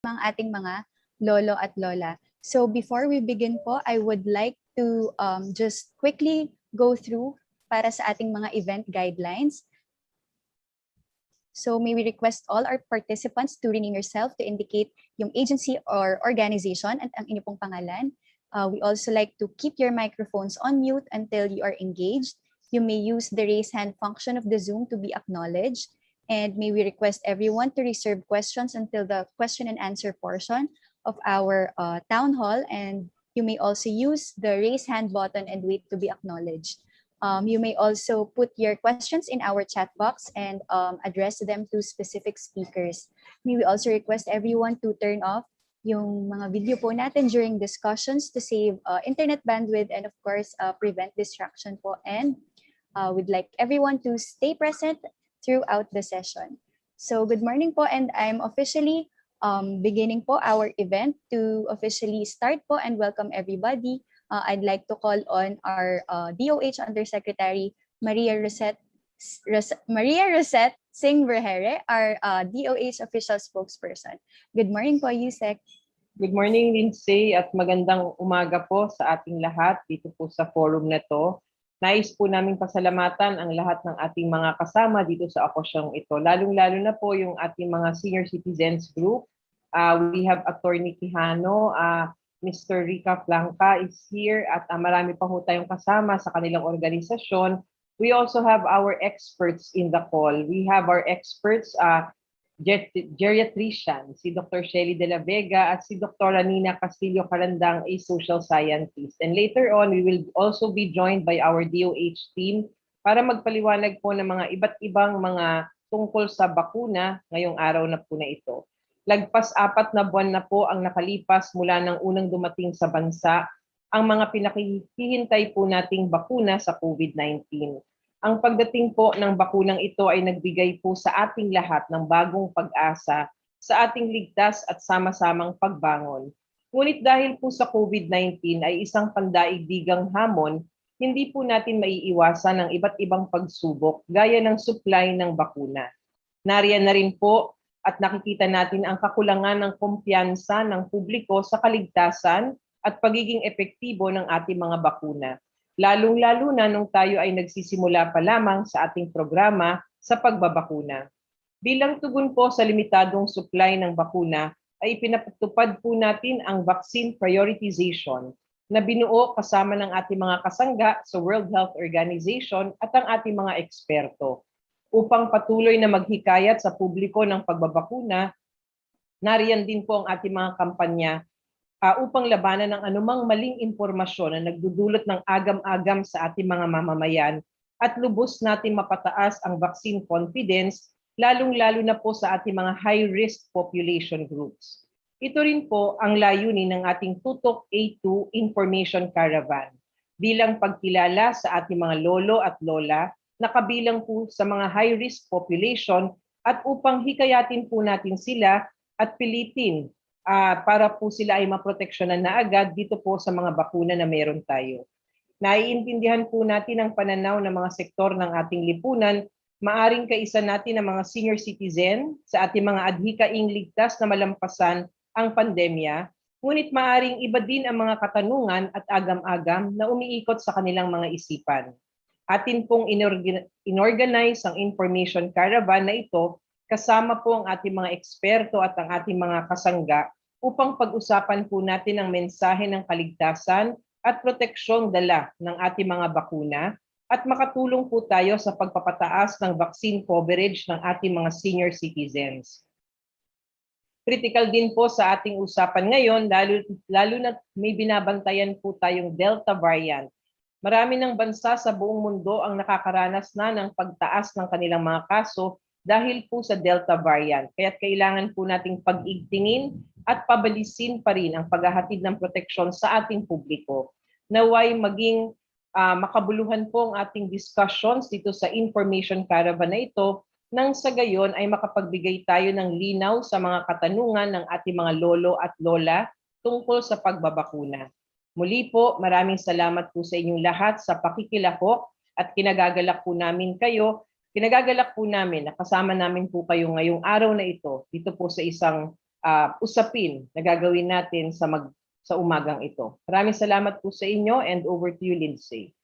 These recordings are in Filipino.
ang ating mga lolo at lola. So before we begin po, I would like to just quickly go through para sa ating mga event guidelines. So may we request all our participants to rename yourself to indicate yung agency or organization at ang inyong pong pangalan. We also like to keep your microphones on mute until you are engaged. You may use the raise hand function of the Zoom to be acknowledged. And may we request everyone to reserve questions until the question and answer portion of our town hall. And you may also use the raise hand button and wait to be acknowledged. You may also put your questions in our chat box and address them to specific speakers. May we also request everyone to turn off yung mga video po natin during discussions to save internet bandwidth and of course prevent distraction po. And we'd like everyone to stay present throughout the session. So good morning po, and I'm officially beginning po our event. To officially start po and welcome everybody, I'd like to call on our DOH Undersecretary Maria Rosette Singh Vergere, our DOH official spokesperson. Good morning po, Yusek. Good morning, Lindsay, at magandang umaga po sa ating lahat dito po sa forum na to. Nais po namin pasalamatan ang lahat ng ating mga kasama dito sa okasyong ito, lalong-lalo na po yung ating mga senior citizens group. We have Attorney Quijano, Mr. Rica Flanca is here, at marami pa po tayong kasama sa kanilang organisasyon. We also have our experts in the call. We have our experts, geriatrician, si Dr. Shelly de la Vega at si Dr. Nina Castillo Carandang, a social scientist. And later on, we will also be joined by our DOH team para magpaliwanag po ng mga iba't ibang mga tungkol sa bakuna ngayong araw na po na ito. Lagpas 4 na buwan na po ang nakalipas mula ng unang dumating sa bansa ang mga pinakihintay po nating bakuna sa COVID-19. Ang pagdating po ng bakunang ito ay nagbigay po sa ating lahat ng bagong pag-asa sa ating ligtas at sama-samang pagbangon. Ngunit dahil po sa COVID-19 ay isang pandaigdigang hamon, hindi po natin maiiwasan ang iba't ibang pagsubok gaya ng supply ng bakuna. Nariyan na rin po at nakikita natin ang kakulangan ng kumpiyansa ng publiko sa kaligtasan at pagiging epektibo ng ating mga bakuna. Lalong-lalo na nung tayo ay nagsisimula pa lamang sa ating programa sa pagbabakuna. Bilang tugon po sa limitadong supply ng bakuna, ay ipinatupad po natin ang vaccine prioritization na binuo kasama ng ating mga kasangga sa World Health Organization at ang ating mga eksperto. Upang patuloy na maghikayat sa publiko ng pagbabakuna, nariyan din po ang ating mga kampanya upang labanan ng anumang maling impormasyon na nagdudulot ng agam-agam sa ating mga mamamayan at lubos natin mapataas ang vaccine confidence, lalong-lalo na po sa ating mga high-risk population groups. Ito rin po ang layunin ng ating Tutok A2 Information Caravan bilang pagkilala sa ating mga lolo at lola na kabilang po sa mga high-risk population at upang hikayatin po natin sila at pilitin para po sila ay maproteksyonan na agad dito po sa mga bakuna na meron tayo. Naiintindihan po natin ang pananaw ng mga sektor ng ating lipunan, maaring kaisa natin ang mga senior citizen sa ating mga adhikaing ligtas na malampasan ang pandemya, ngunit maaring iba din ang mga katanungan at agam-agam na umiikot sa kanilang mga isipan. Atin pong inorganize ang information caravan na ito kasama po ang ating mga eksperto at ang ating mga kasangga upang pag-usapan po natin ang mensahe ng kaligtasan at proteksyong dala ng ating mga bakuna at makatulong po tayo sa pagpapataas ng vaccine coverage ng ating mga senior citizens. Critical din po sa ating usapan ngayon, lalo na may binabantayan po tayong Delta variant. Marami ng bansa sa buong mundo ang nakakaranas na ng pagtaas ng kanilang mga kaso dahil po sa Delta variant. Kaya't kailangan po nating pag-igtingin at pabalisin pa rin ang paghahatid ng proteksyon sa ating publiko. Naway maging makabuluhan po ang ating discussions dito sa Information Caravan na ito nang sa gayon ay makapagbigay tayo ng linaw sa mga katanungan ng ating mga lolo at lola tungkol sa pagbabakuna. Muli po, maraming salamat po sa inyong lahat sa pakikilahok at kinagagalak po namin kayo. Kinagagalak po namin na kasama namin po kayo ngayong araw na ito dito po sa isang usapin na gagawin natin sa umagang ito. Maraming salamat po sa inyo and over to you, Lindsay.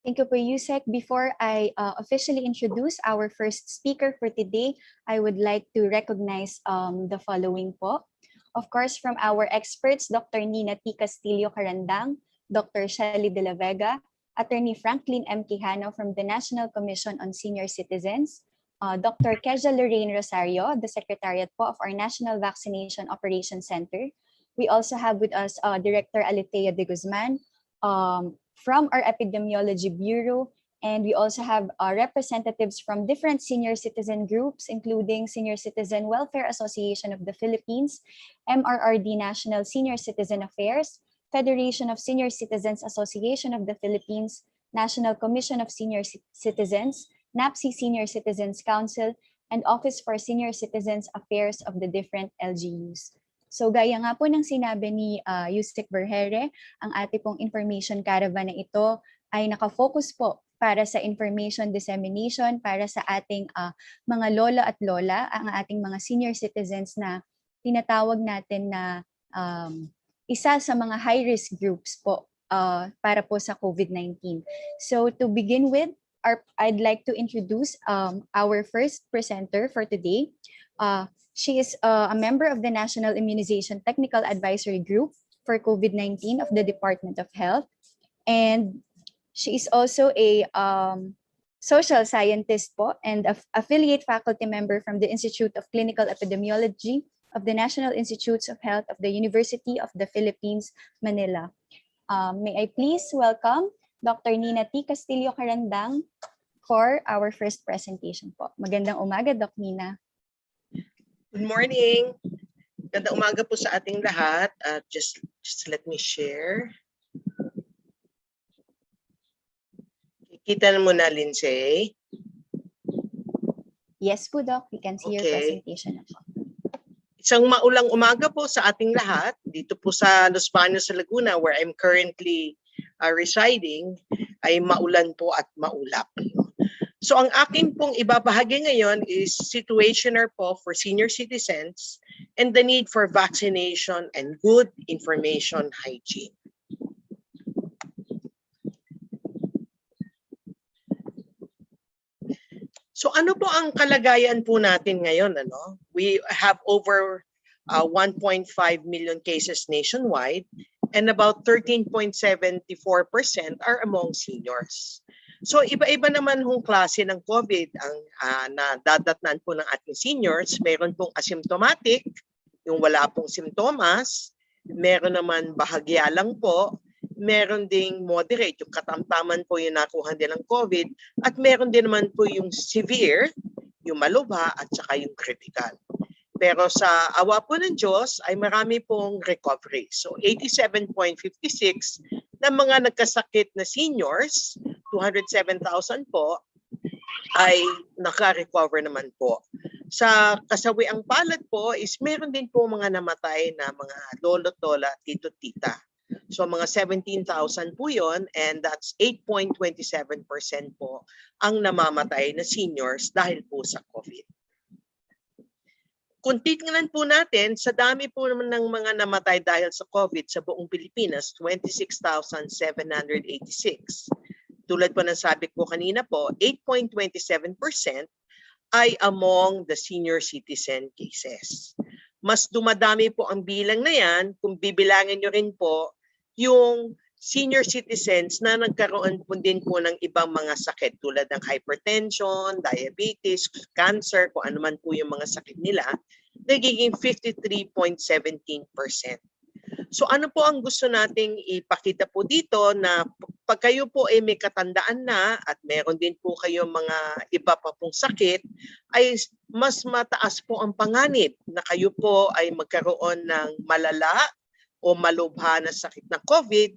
Thank you po, Yusek. Before I officially introduce our first speaker for today, I would like to recognize the following po. Of course, from our experts, Dr. Nina T. Castillo Carandang, Dr. Shelly De La Vega, Attorney Franklin M. Quijano from the National Commission on Senior Citizens, Dr. Keja Lorraine Rosario, the Secretariat po of our National Vaccination Operations Center. We also have with us Director Alitea de Guzman from our Epidemiology Bureau, and we also have representatives from different senior citizen groups, including Senior Citizen Welfare Association of the Philippines, MRRD National Senior Citizen Affairs, Federation of Senior Citizens Association of the Philippines, National Commission of Senior Citizens, NAPSI Senior Citizens Council, and Office for Senior Citizens Affairs of the different LGUs. So gaya nga po ng sinabi ni Yusek Berhere, ang ating pong information caravan na ito ay nakafocus po para sa information dissemination para sa ating mga lola at lola, ang ating mga senior citizens na tinatawag natin na isa sa mga high-risk groups po para po sa COVID-19. So to begin with, I'd like to introduce our first presenter for today. She is a member of the National Immunization Technical Advisory Group for COVID-19 of the Department of Health. And she is also a social scientist po and affiliate faculty member from the Institute of Clinical Epidemiology of the National Institutes of Health of the University of the Philippines, Manila. May I please welcome Dr. Nina T. Castillo Carandang for our first presentation po. Magandang umaga, Doc Nina. Good morning. Gandang umaga po sa ating lahat. Just let me share. Kita mo na, Lindsay? Yes po, Doc. We can see your presentation na po. Isang maulang umaga po sa ating lahat. Dito po sa Los Baños, sa Laguna, where I'm currently residing, ay maulan po at maulap. So ang aking pong ibabahagi ngayon is situationer po for senior citizens and the need for vaccination and good information hygiene. So ano po ang kalagayan po natin ngayon? We have over 1.5 million cases nationwide and about 13.74% are among seniors. So iba-iba naman hong klase ng COVID ang nadadatnan po ng ating seniors. Meron pong asymptomatic, yung wala pong simptomas. Meron naman bahagya lang po. Meron ding moderate, yung katamtaman po yung nakuha din ng COVID. At meron din naman po yung severe, yung malubha at saka yung critical. Pero sa awa po ng Diyos ay marami pong recovery. So 87.56 na mga nagkasakit na seniors, 207,000 po, ay naka-recover naman po. Sa kasawiang palad po is meron din po mga namatay na mga lolo, lola, tito, tita. So mga 17,000 po yun and that's 8.27% po ang namamatay na seniors dahil po sa COVID. Kung titingnan po natin, sa dami po naman ng mga namatay dahil sa COVID sa buong Pilipinas, 26,786. Tulad po ng sabi ko kanina po, 8.27% ay among the senior citizen cases. Mas dumadami po ang bilang na yan kung bibilangin nyo rin po yung senior citizens na nagkaroon po din po ng ibang mga sakit tulad ng hypertension, diabetes, cancer, kung ano man po yung mga sakit nila, nagiging 53.17%. So ano po ang gusto nating ipakita po dito na pag kayo po ay may katandaan na at meron din po kayo mga iba pa pong sakit, ay mas mataas po ang panganib na kayo po ay magkaroon ng malala o malubha na sakit ng COVID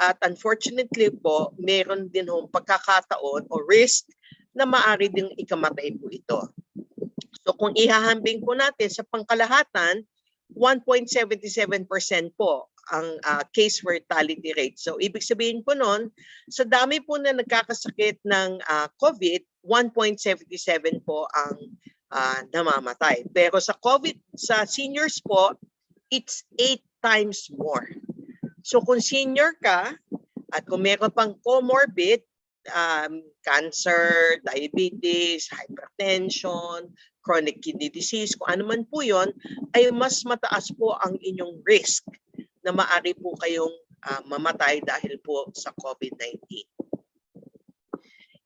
at unfortunately po, meron din hong pagkakataon o risk na maaari ding ikamatay po ito. So kung ihahambing po natin sa pangkalahatan, 1.77% po ang case mortality rate. So ibig sabihin po nun, sa dami po na nagkakasakit ng COVID, 1.77 po ang namamatay. Pero sa COVID, sa seniors po, it's 8 times more. So kung senior ka at kung meron pang comorbid, cancer, diabetes, hypertension, chronic kidney disease, kung ano man po yon, ay mas mataas po ang inyong risk na maaari po kayong mamatay dahil po sa COVID-19.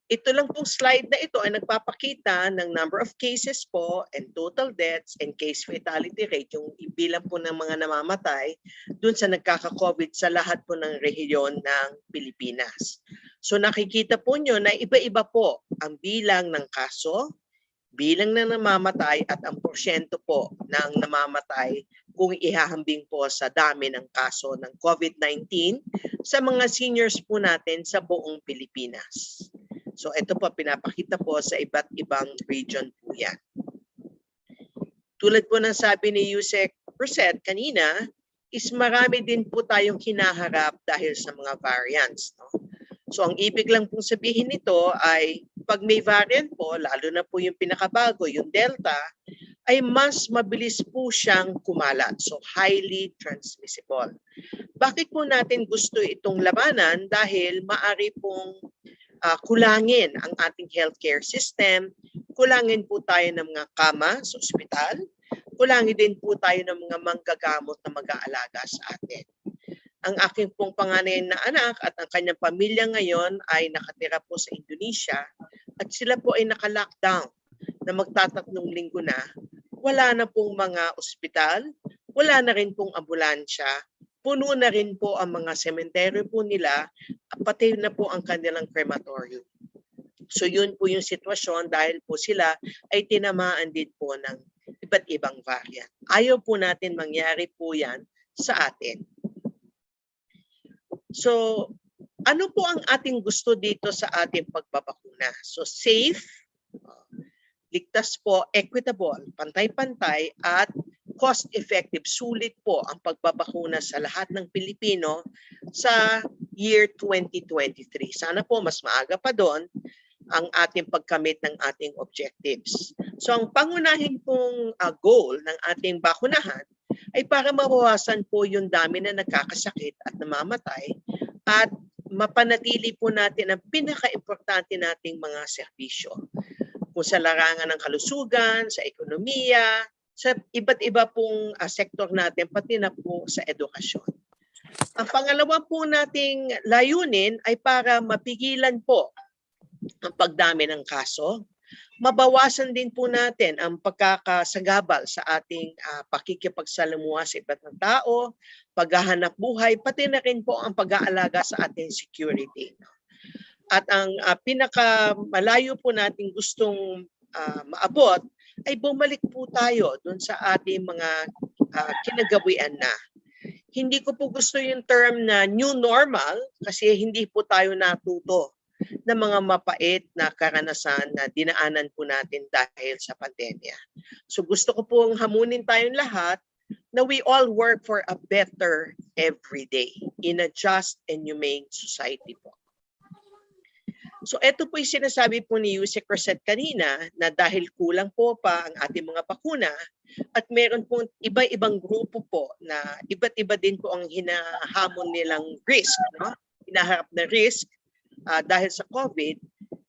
Ito lang pong slide na ito ay nagpapakita ng number of cases po and total deaths and case fatality rate, yung bilang po ng mga namamatay dun sa nagkaka-COVID sa lahat po ng rehiyon ng Pilipinas. So nakikita po nyo na iba-iba po ang bilang ng kaso, bilang na namamatay at ang porsyento po ng namamatay kung ihahambing po sa dami ng kaso ng COVID-19 sa mga seniors po natin sa buong Pilipinas. So ito po, pinapakita po sa iba't ibang region po yan. Tulad po ng sabi ni Yusek Rosette kanina, is marami din po tayong hinaharap dahil sa mga variants. No? So ang ibig lang pong sabihin nito ay pag may variant po, lalo na po yung pinakabago, yung Delta, ay mas mabilis po siyang kumalat. So highly transmissible. Bakit po natin gusto itong labanan? Dahil maari pong kulangin ang ating healthcare system, kulangin po tayo ng mga kama sa ospital, kulangin din po tayo ng mga manggagamot na mag-aalaga sa atin. Ang aking pong panganay na anak at ang kanyang pamilya ngayon ay nakatira po sa Indonesia at sila po ay naka-lockdown na magtatatlong linggo na. Wala na pong mga ospital, wala na rin pong ambulansya, puno na rin po ang mga sementeryo po nila, pati na po ang kanilang crematorium. So yun po yung sitwasyon dahil po sila ay tinamaan din po ng iba't ibang variant. Ayaw po natin mangyari po yan sa atin. So ano po ang ating gusto dito sa ating pagbabakuna? So safe, ligtas po, equitable, pantay-pantay at cost-effective, sulit po ang pagbabakuna sa lahat ng Pilipino sa year 2023. Sana po mas maaga pa doon ang ating pagkamit ng ating objectives. So ang pangunahing pong goal ng ating bakunahan ay para mabawasan po yung dami na nagkakasakit at namamatay at mapanatili po natin ang pinaka-importante nating mga serbisyo. Kung sa larangan ng kalusugan, sa ekonomiya, sa iba't iba pong sektor natin, pati na po sa edukasyon. Ang pangalawa po nating layunin ay para mapigilan po ang pagdami ng kaso, mabawasan din po natin ang pagkakasagabal sa ating pakikipagsalamuha sa iba't ng tao, paghahanap buhay, pati na rin po ang pag-aalaga sa ating security. At ang pinakamalayo po nating gustong maabot ay bumalik po tayo dun sa ating mga kinagawian na. Hindi ko po gusto yung term na new normal kasi hindi po tayo natuto ng mga mapait na karanasan na dinaanan po natin dahil sa pandemya. So gusto ko pong hamunin tayong lahat na we all work for a better everyday in a just and humane society po. So ito po yung sinasabi po ni Yusek Rosette kanina na dahil kulang po pa ang ating mga bakuna at meron po iba-ibang grupo po na iba't iba din po ang hinahamon nilang risk, no? Hinaharap na risk dahil sa COVID,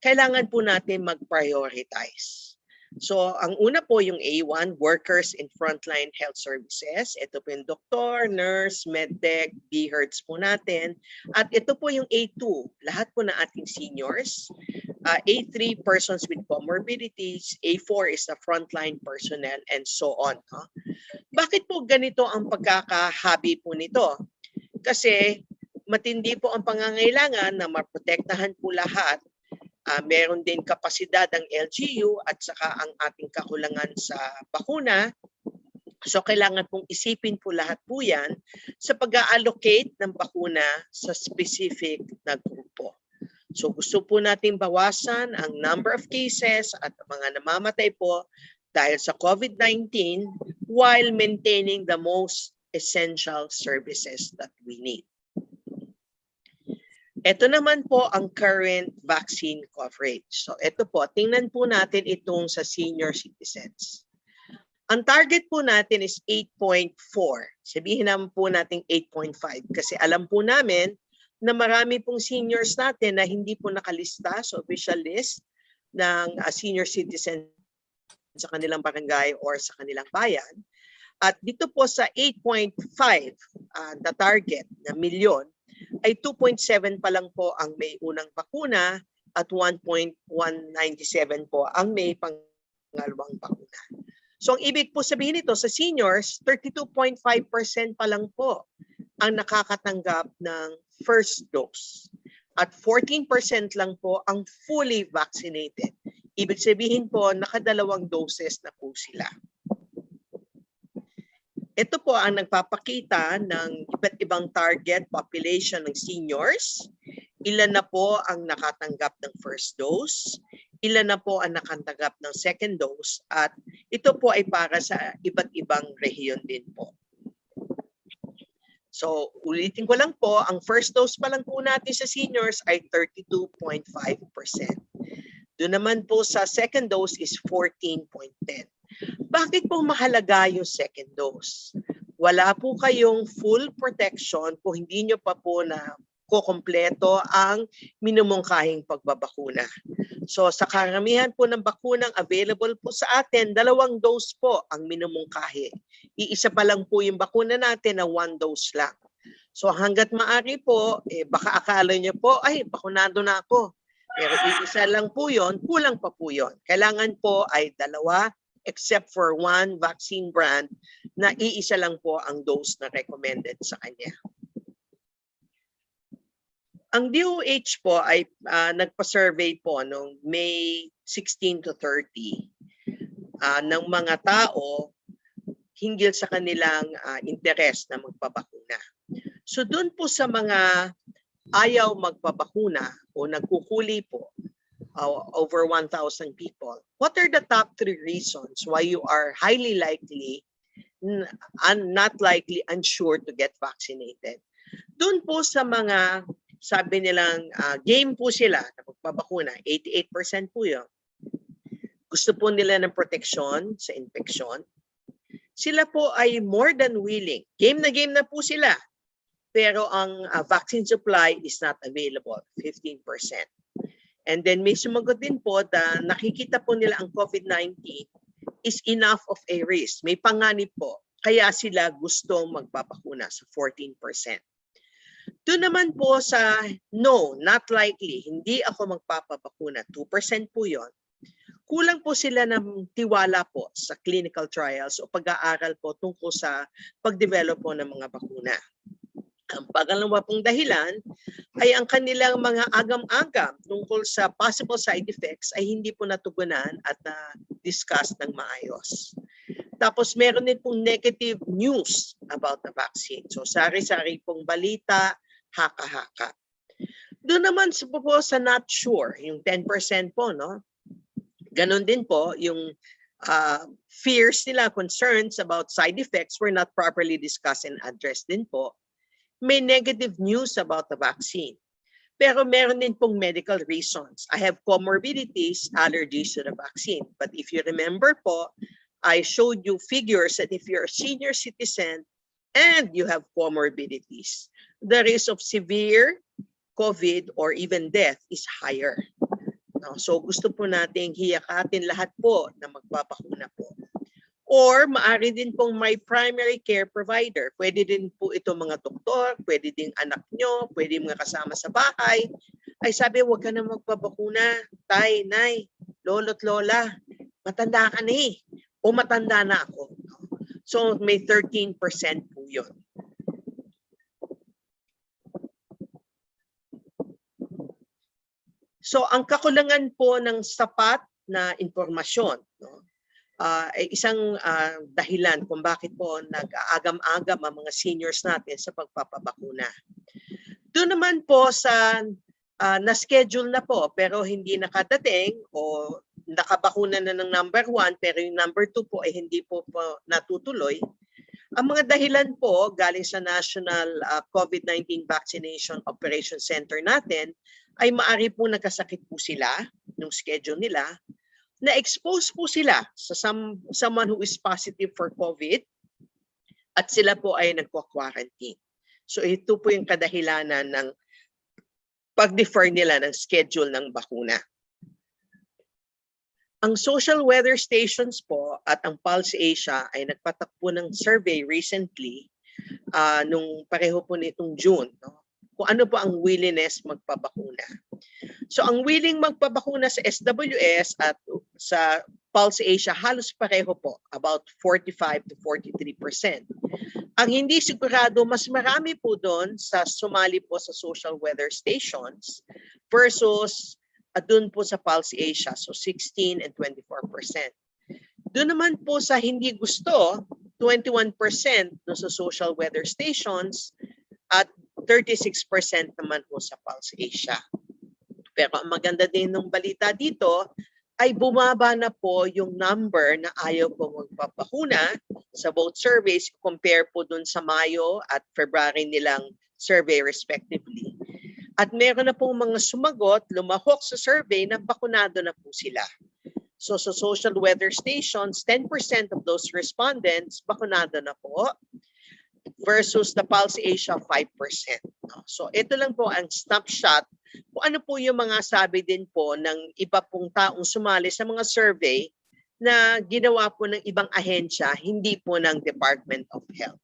kailangan po natin mag-prioritize. So ang una po yung A1, workers in frontline health services. Ito po yung doktor, nurse, medtech, BHERTS po natin. At ito po yung A2, lahat po na ating seniors. A3, persons with comorbidities. A4 is the frontline personnel and so on. Bakit po ganito ang pagkakahabi po nito? Kasi matindi po ang pangangailangan na maprotektahan po lahat. Meron din kapasidad ang LGU at saka ang ating kakulangan sa bakuna. So kailangan pong isipin po lahat po yan sa pag-allocate ng bakuna sa specific na grupo. So gusto po natin bawasan ang number of cases at mga namamatay po dahil sa COVID-19 while maintaining the most essential services that we need. Ito naman po ang current vaccine coverage. So ito po, tingnan po natin itong sa senior citizens. Ang target po natin is 8.4. Sabihin naman po natin 8.5 kasi alam po namin na marami pong seniors natin na hindi po nakalista sa official list ng senior citizen sa kanilang barangay or sa kanilang bayan. At dito po sa 8.5, the target na milyon, ay 2.7 pa lang po ang may unang bakuna at 1.197 po ang may pangalawang bakuna. So ang ibig po sabihin nito sa seniors, 32.5% pa lang po ang nakakatanggap ng first dose. At 14% lang po ang fully vaccinated. Ibig sabihin po, nakadalawang doses na po sila. Ito po ang nagpapakita ng iba't ibang target population ng seniors. Ilan na po ang nakatanggap ng first dose, ilan na po ang nakatanggap ng second dose, at ito po ay para sa iba't ibang rehiyon din po. So ulitin ko lang po, ang first dose pa lang po natin sa seniors ay 32.5%. Doon naman po sa second dose is 14.10%. Bakit po mahalaga yung second dose? Wala po kayong full protection kung hindi nyo pa po na kukumpleto ang minumungkahing pagbabakuna. So sa karamihan po ng bakunang available po sa atin, 2 dose po ang minumungkahi. Iisa pa lang po yung bakuna natin na 1 dose lang. So hanggat maaari po, baka akala nyo po, ay bakunado na ako. Pero iisa lang po yun, kulang pa po yun. Kailangan po ay 2, except for 1 vaccine brand na iisa lang po ang dose na recommended sa kanya. Ang DOH po ay nagpa-survey po noong May 16 to 30 ng mga tao hinggil sa kanilang interes na magpabakuna. So doon po sa mga ayaw magpabakuna o nagkukuli po, over 1,000 people, what are the top 3 reasons why you are highly likely and not likely unsure to get vaccinated? Doon po sa mga sabi nilang game po sila na magpabakuna, 88% po yun. Gusto po nila ng proteksyon sa infeksyon. Sila po ay more than willing. Game na po sila. Pero ang vaccine supply is not available, 15%. And then may sumagot din po na nakikita po nila ang COVID-19 is enough of a risk. May panganib po. Kaya sila gusto magpapakuna sa 14%. Doon naman po sa no, not likely, hindi ako magpapabakuna, 2% po yon. Kulang po sila ng tiwala po sa clinical trials o pag-aaral po tungkol sa pag-develop po ng mga bakuna. Ang pangalawa pong dahilan ay ang kanilang mga agam-agam tungkol sa possible side effects ay hindi po natugunan at na-discuss ng maayos. Tapos meron din pong negative news about the vaccine. So sari-sari pong balita, haka-haka. Doon naman po sa not sure, yung 10% po, no? Ganon din po, yung fears nila, concerns about side effects were not properly discussed and addressed din po. May negative news about the vaccine. Pero meron din pong medical reasons. I have comorbidities, allergies to the vaccine. But if you remember po, I showed you figures that if you're a senior citizen and you have comorbidities, the risk of severe COVID or even death is higher. No? So gusto po nating hiyakatin lahat po na magpapakuna po. Or maaari din pong may primary care provider. Pwede din po ito mga doktor, pwede din anak nyo, pwede mga kasama sa bahay. Ay sabi, huwag ka na magpapakuna. Tay, nay, lolo't lola, matanda ka na eh. O matanda na ako. So may 13% po yun. So ang kakulangan po ng sapat na impormasyon, no, ay isang dahilan kung bakit po nag-aagam-agam ang mga seniors natin sa pagpapabakuna. Doon naman po sa na-schedule na po pero hindi nakadating o nakabakuna na ng number 1 pero yung number 2 po ay hindi po natutuloy, Ang mga dahilan po galing sa National COVID-19 Vaccination Operation Center natin ay maari po nagkasakit po sila nung schedule nila, na-expose po sila sa someone who is positive for COVID at sila po ay nagko-quarantine. So ito po yung kadahilanan ng pag-defer nila ng schedule ng bakuna. Ang social weather stations po at ang Pulse Asia ay nagpatakbo ng survey recently nung pareho po nitong June, no? Kung ano po ang willingness magpabakuna. So ang willing magpabakuna sa SWS at sa Pulse Asia halos pareho po, about 45 to 43%. Ang hindi sigurado, mas marami po doon sa sumali po sa social weather stations versus doon po sa Pulse Asia, so 16 and 24%. Doon naman po sa hindi gusto, 21% doon sa social weather stations at 36% naman po sa Pulse Asia. Pero ang maganda din ng balita dito ay bumaba na po yung number na ayaw po magpapakuna sa both surveys compare po dun sa Mayo at February nilang survey respectively. At meron na pong mga sumagot, lumahok sa survey na bakunado na po sila. So sa social weather stations, 10% of those respondents bakunado na po versus the Pulse Asia 5%. So ito lang po ang snapshot kung ano po yung mga sabi din po ng iba pong taong sumali sa mga survey na ginawa po ng ibang ahensya, hindi po ng Department of Health.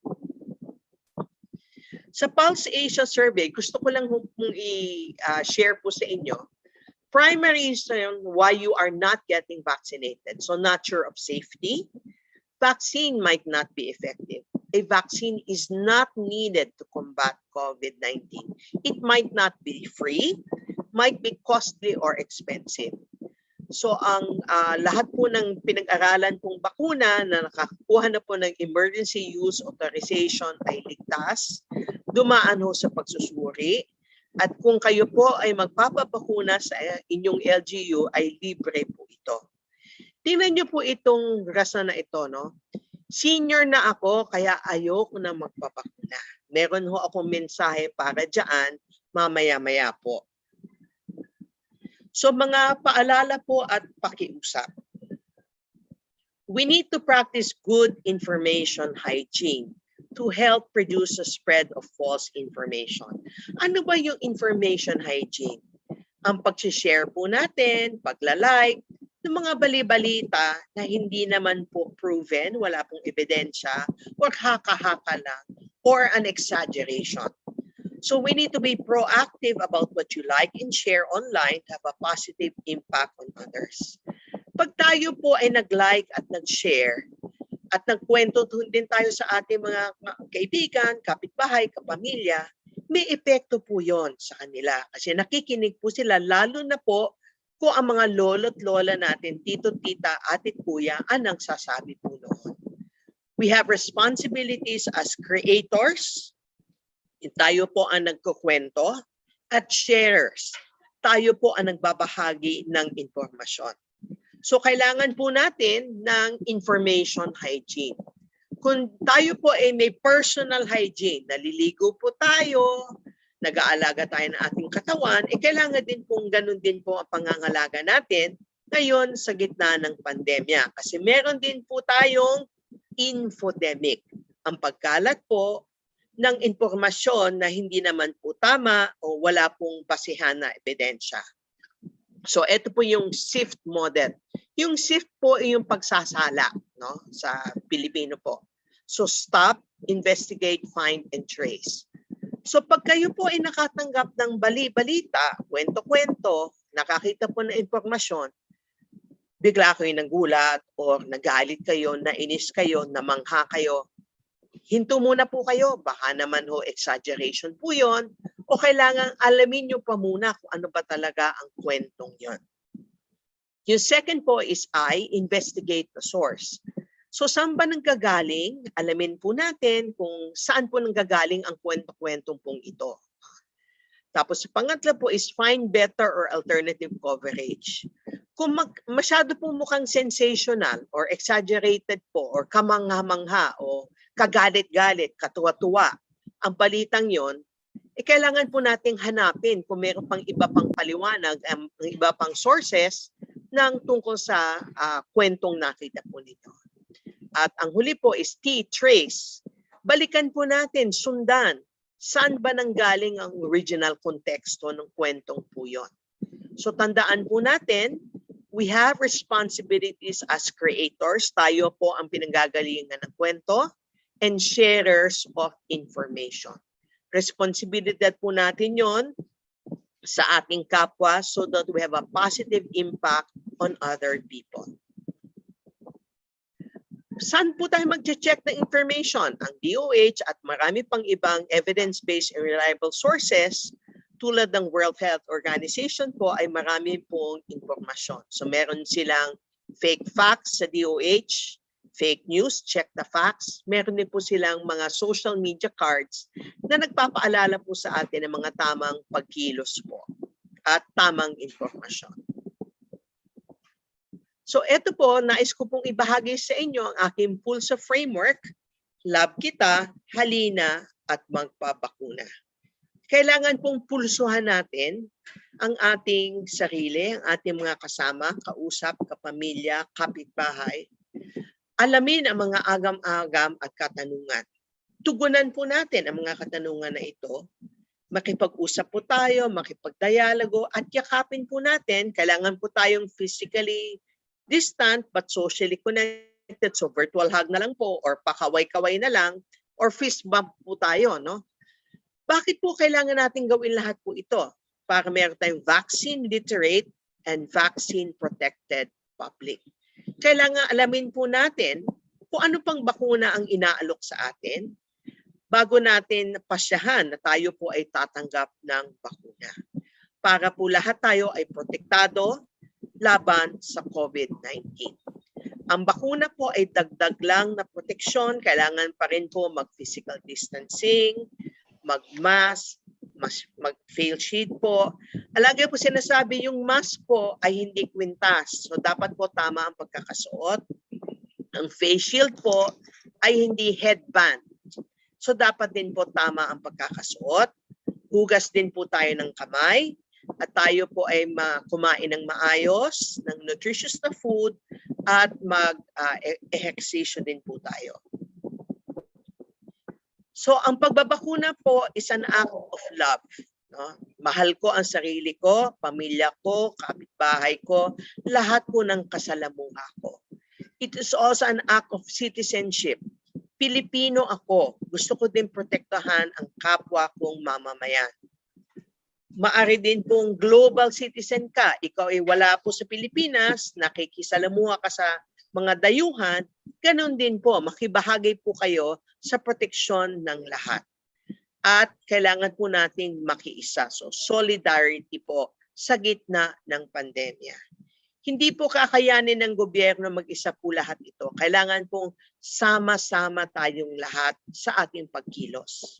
Sa Pulse Asia survey, gusto ko lang i-share po sa inyo, primary reason why you are not getting vaccinated. So not sure of safety, vaccine might not be effective. A vaccine is not needed to combat COVID-19. It might not be free, might be costly or expensive. So ang lahat po ng pinag-aralan pong bakuna na nakakuha na po ng emergency use authorization ay ligtas, dumaan ho sa pagsusuri, at kung kayo po ay magpapabakuna sa inyong LGU ay libre po ito. Tingnan niyo po itong rason na ito, no? Senior na ako kaya ayoko na magpapakuna. Meron ho akong mensahe para dyan mamaya-maya po. So mga paalala po at pakiusap. We need to practice good information hygiene to help reduce the spread of false information. Ano ba yung information hygiene? Ang pag-share po natin, pagla-like, ng mga bali-balita na hindi naman po proven, wala pong ebidensya, or haka-haka lang, or an exaggeration. So we need to be proactive about what you like and share online to have a positive impact on others. Pag tayo po ay nag-like at nag-share, at nagkwento din tayo sa ating mga kaibigan, kapitbahay, kapamilya, may epekto po yon sa kanila. Kasi nakikinig po sila, lalo na po kung ang mga lolo at lola natin, tito, tita, atit, kuya, anong sasabi po noon. We have responsibilities as creators. Tayo po ang nagkukwento at sharers. Tayo po ang nagbabahagi ng impormasyon. So kailangan po natin ng information hygiene. Kung tayo po ay may personal hygiene, naliligo po tayo, nag-aalaga tayo ng ating katawan, kailangan din pong ganun din po ang pangangalaga natin ngayon sa gitna ng pandemya. Kasi meron din po tayong infodemic. Ang pagkalat po ng impormasyon na hindi naman po tama o wala pong basihan na ebidensya. So ito po yung SIFT model. Yung SIFT po ay yung pagsasala, no, sa Pilipino po. So stop, investigate, find, and trace. So pag kayo po ay nakatanggap ng bali-balita, kwento-kwento, nakakita po ng impormasyon, bigla kayo nagulat or nagalit kayo, nainis kayo, namangha kayo, hinto muna po kayo, baka naman ho exaggeration po yon, o kailangan alamin nyo pa muna kung ano ba talaga ang kwentong yon. Yung second po is investigate the source. So saan ba nanggagaling? Alamin po natin kung saan po nanggagaling ang kwento-kwentong pong ito. Tapos pangatlo po is find better or alternative coverage. Kung masyado po mukhang sensational or exaggerated po or kamangha-mangha o kagalit-galit, katuwa-tuwa ang balitang yon, kailangan po nating hanapin kung meron pang iba pang paliwanag, iba pang sources ng tungkol sa kwentong nakita po ninyo. At ang huli po is trace. Balikan po natin, sundan, saan ba nanggaling ang original konteksto ng kwentong po yon. So tandaan po natin, we have responsibilities as creators. Tayo po ang pinanggagalingan ng kwento and sharers of information. Responsibilidad po natin yon sa ating kapwa so that we have a positive impact on other people. Saan po tayo mag-check ng information? Ang DOH at marami pang ibang evidence-based and reliable sources tulad ng World Health Organization po ay marami pong impormasyon. So meron silang fake facts sa DOH, fake news, check the facts. Meron din po silang mga social media cards na nagpapaalala po sa atin ng mga tamang pagkilos po at tamang impormasyon. So ito po, nais ko pong ibahagi sa inyo ang aking pulso framework, love kita, halina, at magpabakuna. Kailangan pong pulsuhan natin ang ating sarili, ang ating mga kasama, kausap, kapamilya, kapitbahay. Alamin ang mga agam-agam at katanungan. Tugunan po natin ang mga katanungan na ito. Makipag-usap po tayo, makipagdialogo, at yakapin po natin. Kailangan po tayong physically distant but socially connected. So virtual hug na lang po or pakaway-kaway na lang or fist bump po tayo, no? Bakit po kailangan natin gawin lahat po ito? Para meron tayong vaccine literate and vaccine protected public. Kailangan alamin po natin kung ano pang bakuna ang inaalok sa atin bago natin pasyahan na tayo po ay tatanggap ng bakuna. Para po lahat tayo ay protektado laban sa COVID-19. Ang bakuna po ay dagdag lang na proteksyon. Kailangan pa rin po mag-physical distancing, mag-mask, mag-face shield po. Lagi po sinasabi yung mask po ay hindi kwintas. So dapat po tama ang pagkakasuot. Ang face shield po ay hindi headband. So dapat din po tama ang pagkakasuot. Hugas din po tayo ng kamay. At tayo po ay kumain ng maayos, ng nutritious na food, at mag-ehersisyo din po tayo. So ang pagbabakuna po is an act of love. No? Mahal ko ang sarili ko, pamilya ko, kapitbahay ko, lahat po ng kasalamuha ko. It is also an act of citizenship. Pilipino ako. Gusto ko din protektahan ang kapwa kong mamamayan. Maari din pong global citizen ka. Ikaw ay wala po sa Pilipinas, nakikisalamuha ka sa mga dayuhan, ganun din po, makibahagi po kayo sa proteksyon ng lahat. At kailangan po nating makiisa. So solidarity po sa gitna ng pandemya. Hindi po kakayanin ng gobyerno mag-isa po lahat ito. Kailangan pong sama-sama tayong lahat sa ating pagkilos.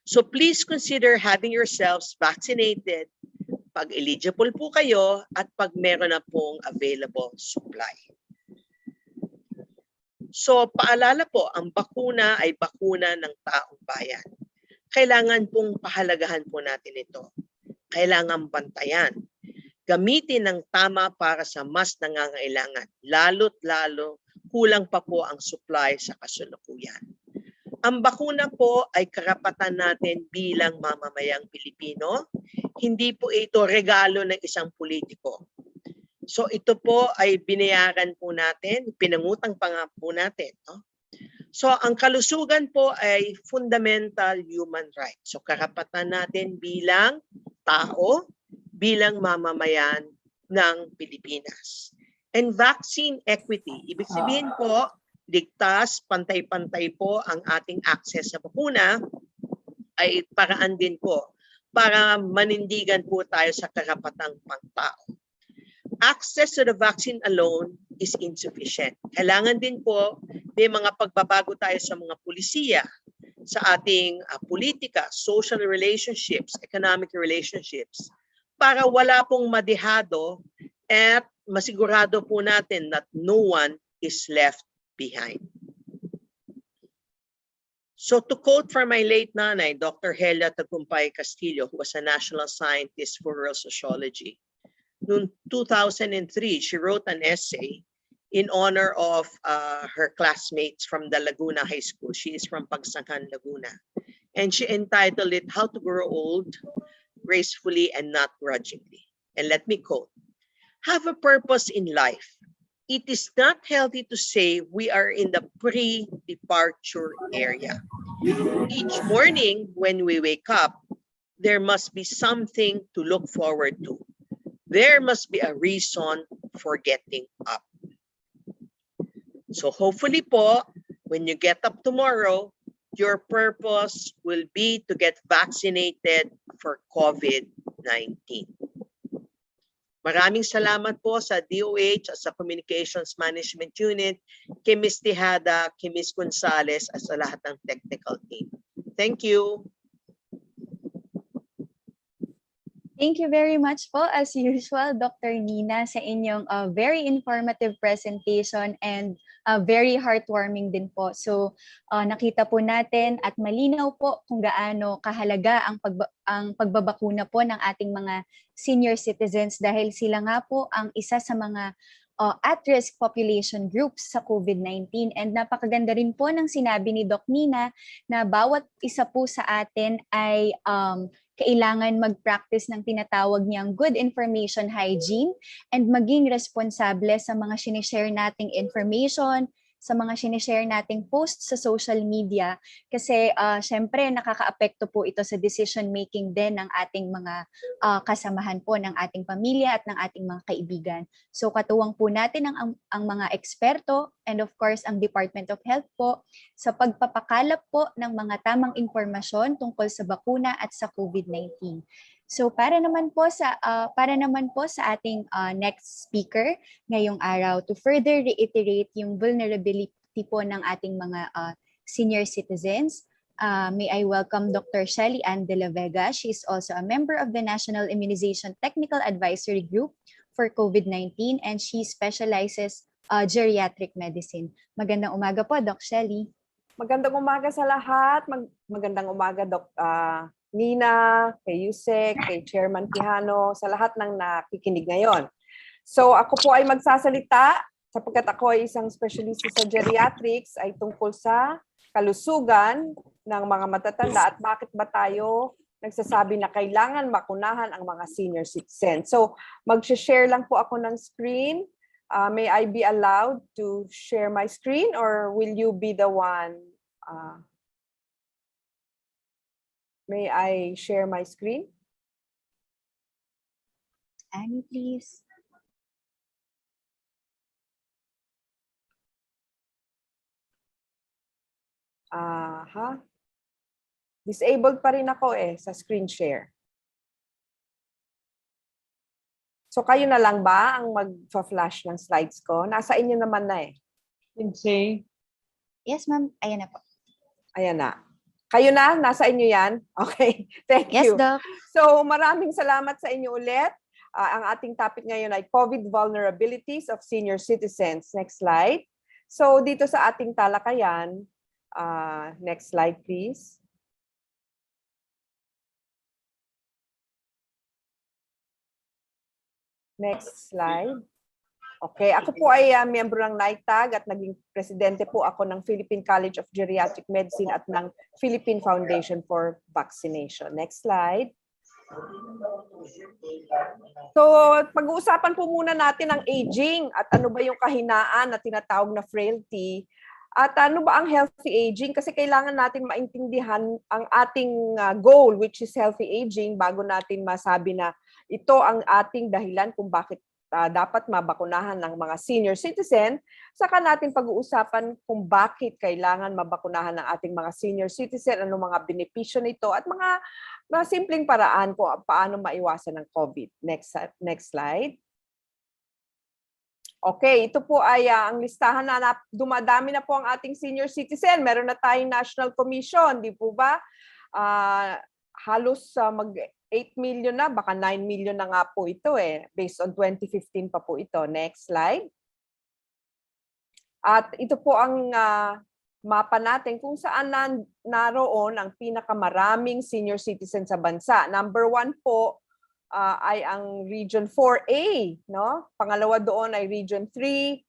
So please consider having yourselves vaccinated pag eligible po kayo at pag meron na pong available supply. So paalala po, ang bakuna ay bakuna ng taong bayan. Kailangan pong pahalagahan po natin ito. Kailangan bantayan. Gamitin ng tama para sa mas nangangailangan. Lalo't lalo, kulang pa po ang supply sa kasalukuyan. Ang bakuna po ay karapatan natin bilang mamamayang Pilipino. Hindi po ito regalo ng isang politiko. So ito po ay binayaran po natin, pinangutang pa nga po natin. No? So ang kalusugan po ay fundamental human right. So karapatan natin bilang tao, bilang mamamayan ng Pilipinas. And vaccine equity, ibig sabihin po, ligtas, pantay-pantay po ang ating access sa bakuna ay paraan din po para manindigan po tayo sa karapatang pangtao. Access to the vaccine alone is insufficient. Kailangan din po may mga pagbabago tayo sa mga pulisiya, sa ating politika, social relationships, economic relationships, para wala pong madihado at masigurado po natin that no one is left behind. So to quote from my late nanay, Dr. Helia Tagumpay Castillo, who was a national scientist for rural sociology, noong 2003, she wrote an essay in honor of her classmates from the Laguna High School. She is from Pagsangan, Laguna. And she entitled it, How to Grow Old Gracefully and Not Grudgingly. And let me quote, have a purpose in life. It is not healthy to say we are in the pre-departure area. Each morning when we wake up, there must be something to look forward to. There must be a reason for getting up. So hopefully po, when you get up tomorrow, your purpose will be to get vaccinated for COVID-19. Maraming salamat po sa DOH at sa Communications Management Unit, kay Ms. Tejada, kay Ms. Gonzales at sa lahat ng technical team. Thank you. Thank you very much po, as usual, Dr. Nina, sa inyong very informative presentation and very heartwarming din po. So nakita po natin at malinaw po kung gaano kahalaga ang pagbabakuna po ng ating mga senior citizens dahil sila nga po ang isa sa mga at-risk population groups sa COVID-19. And napakaganda rin po ng sinabi ni Doc Nina na bawat isa po sa atin ay kailangan mag-practice ng tinatawag niyang good information hygiene and maging responsable sa mga sinishare nating information, sa mga sinishare nating posts sa social media kasi syempre nakakaapekto po ito sa decision making din ng ating mga kasamahan po ng ating pamilya at ng ating mga kaibigan. So katuwang po natin ang mga eksperto and of course ang Department of Health po sa pagpapakalap po ng mga tamang impormasyon tungkol sa bakuna at sa COVID-19. So para naman po sa ating next speaker ngayong araw to further reiterate yung vulnerability po ng ating mga senior citizens, may I welcome Dr. Shelly Ann de la Vega. She is also a member of the National Immunization Technical Advisory Group for COVID-19 and she specializes geriatric medicine. Magandang umaga po, Doc Shelly. Magandang umaga sa lahat. Magandang umaga, Doc Nina, kay Yusek, kay Chairman Quijano, sa lahat ng nakikinig ngayon. So ako po ay magsasalita sapagkat ako ay isang specialist sa geriatrics ay tungkol sa kalusugan ng mga matatanda at bakit ba tayo nagsasabi na kailangan makunahan ang mga senior citizens. So mag-share lang po ako ng screen. May I be allowed to share my screen or will you be the one? May I share my screen? Annie, please. Disabled pa rin ako sa screen share. So kayo na lang ba ang mag-flash ng slides ko? Nasa inyo naman na Say. Yes, ma'am. Ayan na po. Ayan na. Kayo na? Nasa inyo yan? Okay. Thank Yes, you. Doc. So maraming salamat sa inyo ulit. Ang ating topic ngayon ay COVID vulnerabilities of senior citizens. Next slide. So dito sa ating talakayan, next slide please. Next slide. Okay, ako po ay miyembro ng NITAG at naging presidente po ako ng Philippine College of Geriatric Medicine at ng Philippine Foundation for Vaccination. Next slide. So, pag-uusapan po muna natin ang aging at ano ba yung kahinaan na tinatawag na frailty at ano ba ang healthy aging kasi kailangan natin maintindihan ang ating goal which is healthy aging bago natin masabi na ito ang ating dahilan kung bakit dapat mabakunahan ng mga senior citizen. Saka natin pag-uusapan kung bakit kailangan mabakunahan ng ating mga senior citizen, ano mga benepisyo nito at mga simpleng paraan kung paano maiwasan ng COVID. Next slide. Okay, ito po ay ang listahan na dumadami na po ang ating senior citizen. Meron na tayong National Commission, di po ba? Halos mag 8 million na, baka 9 million na nga po ito based on 2015 pa po ito. Next slide. At ito po ang mapa natin kung saan naroon ang pinakamaraming senior citizen sa bansa. Number 1 po ay ang Region 4A, no? Pangalawa doon ay Region 3,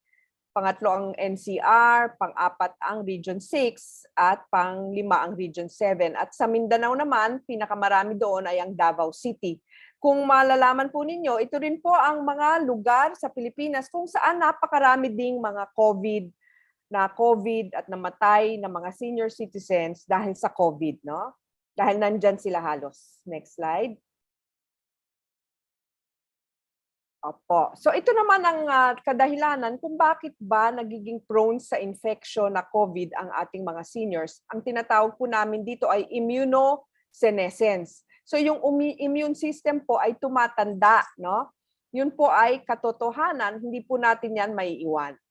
pangatlo ang NCR, pang-apat ang Region 6, at pang-lima ang Region 7. At sa Mindanao naman, pinakamarami doon ay ang Davao City. Kung malalaman po ninyo, ito rin po ang mga lugar sa Pilipinas kung saan napakarami ding mga COVID at namatay na mga senior citizens dahil sa COVID, no? Dahil nandyan sila halos. Next slide. Opo. So ito naman ang kadahilanan kung bakit ba nagiging prone sa infection na COVID ang ating mga seniors. Ang tinatawag po namin dito ay immunosenescence. So yung immune system po ay tumatanda, no? Yun po ay katotohanan, hindi po natin yan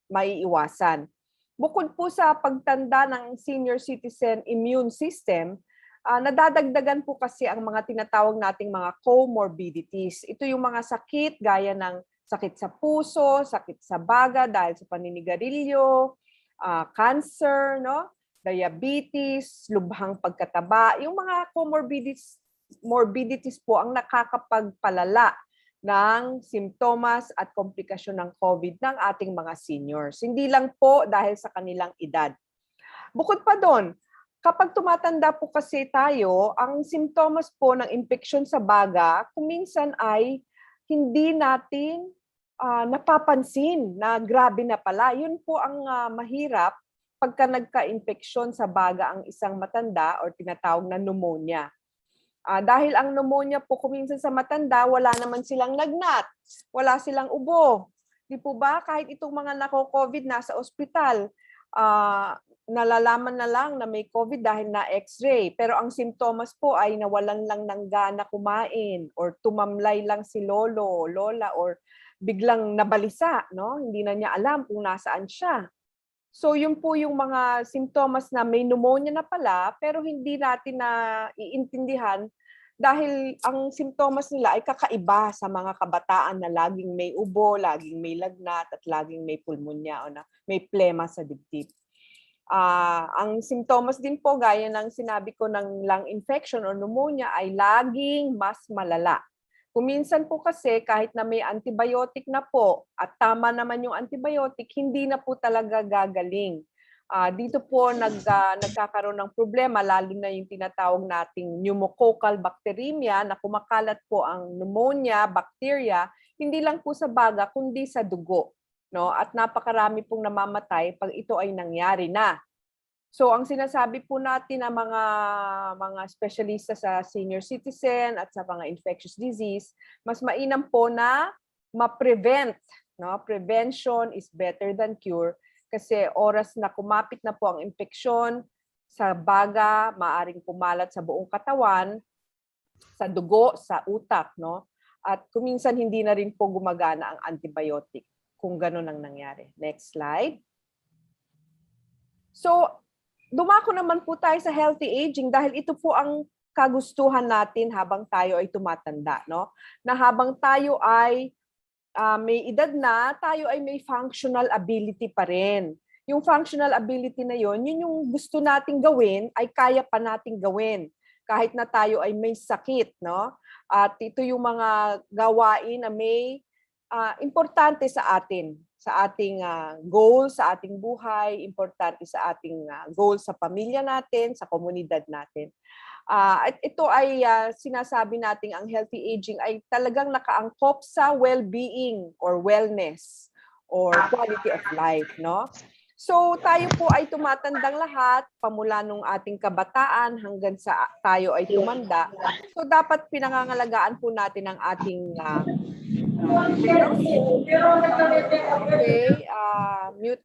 maiiwasan. Bukod po sa pagtanda ng senior citizen immune system, nadadagdagan po kasi ang mga tinatawag nating mga comorbidities. Ito yung mga sakit gaya ng sakit sa puso, sakit sa baga dahil sa paninigarilyo, cancer, no? Diabetes, lubhang pagkataba. Yung mga comorbidities po ang nakakapagpalala ng simptomas at komplikasyon ng COVID ng ating mga seniors. Hindi lang po dahil sa kanilang edad. Bukod pa doon, kapag tumatanda po kasi tayo, ang simptomas po ng infeksyon sa baga, kuminsan ay hindi natin napapansin na grabe na pala. Yun po ang mahirap pagka nagka-infeksyon sa baga ang isang matanda or tinatawag na pneumonia. Dahil ang pneumonia po kuminsan sa matanda, wala naman silang lagnat, wala silang ubo. Di po ba? Kahit itong mga nako-COVID nasa ospital, nalalaman na lang na may COVID dahil na X-ray. Pero ang simptomas po ay nawalan lang ng gana kumain or tumamlay lang si Lolo, Lola, or biglang nabalisa, no? Hindi na niya alam kung nasaan siya. So yun po yung mga simptomas na may pneumonia na pala pero hindi natin na iintindihan dahil ang simptomas nila ay kakaiba sa mga kabataan na laging may ubo, laging may lagnat at laging may pulmonya o na may plema sa dibdib. Ang simptomas din po gaya ng sinabi ko ng lung infection or pneumonia ay laging mas malala. Kuminsan po kasi kahit na may antibiotic na po at tama naman yung antibiotic, hindi na po talaga gagaling. Dito po nagkakaroon ng problema lalo na yung tinatawag nating pneumococcal bacteremia na kumakalat po ang pneumonia, bacteria, hindi lang po sa baga kundi sa dugo. No? At napakarami pong namamatay pag ito ay nangyari na. So ang sinasabi po natin ng mga espesyalista sa senior citizen at sa mga infectious disease, mas mainam po na ma-prevent, no? Prevention is better than cure kasi oras na kumapit na po ang infeksyon sa baga, maaring kumalat sa buong katawan, sa dugo, sa utak, no? At kuminsan hindi na rin po gumagana ang antibiotic kung gano'n ang nangyari. Next slide. So, dumako naman po tayo sa healthy aging dahil ito po ang kagustuhan natin habang tayo ay tumatanda, no? Na habang tayo ay may edad na, tayo ay may functional ability pa rin. Yung functional ability na yon, yun yung gusto nating gawin ay kaya pa nating gawin kahit na tayo ay may sakit, no? At ito yung mga gawain na may importante sa atin, sa ating goal, sa ating buhay, importante sa ating goal sa pamilya natin, sa komunidad natin. At ito ay sinasabi nating ang healthy aging ay talagang nakaangkop sa well-being or wellness or quality of life, no? So tayo po ay tumatandang lahat, pamula nung ating kabataan hanggang sa tayo ay tumanda. So dapat pinangangalagaan po natin ang ating okay, mute.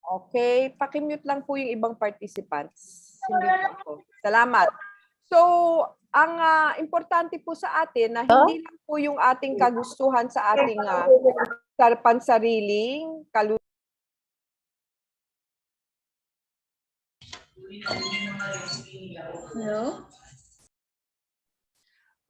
Okay, paki-mute lang po yung ibang participants. Hindi po ako. Salamat. So, ang importante po sa atin na hindi lang po yung ating kagustuhan sa ating pansariling kalusugan. Hello?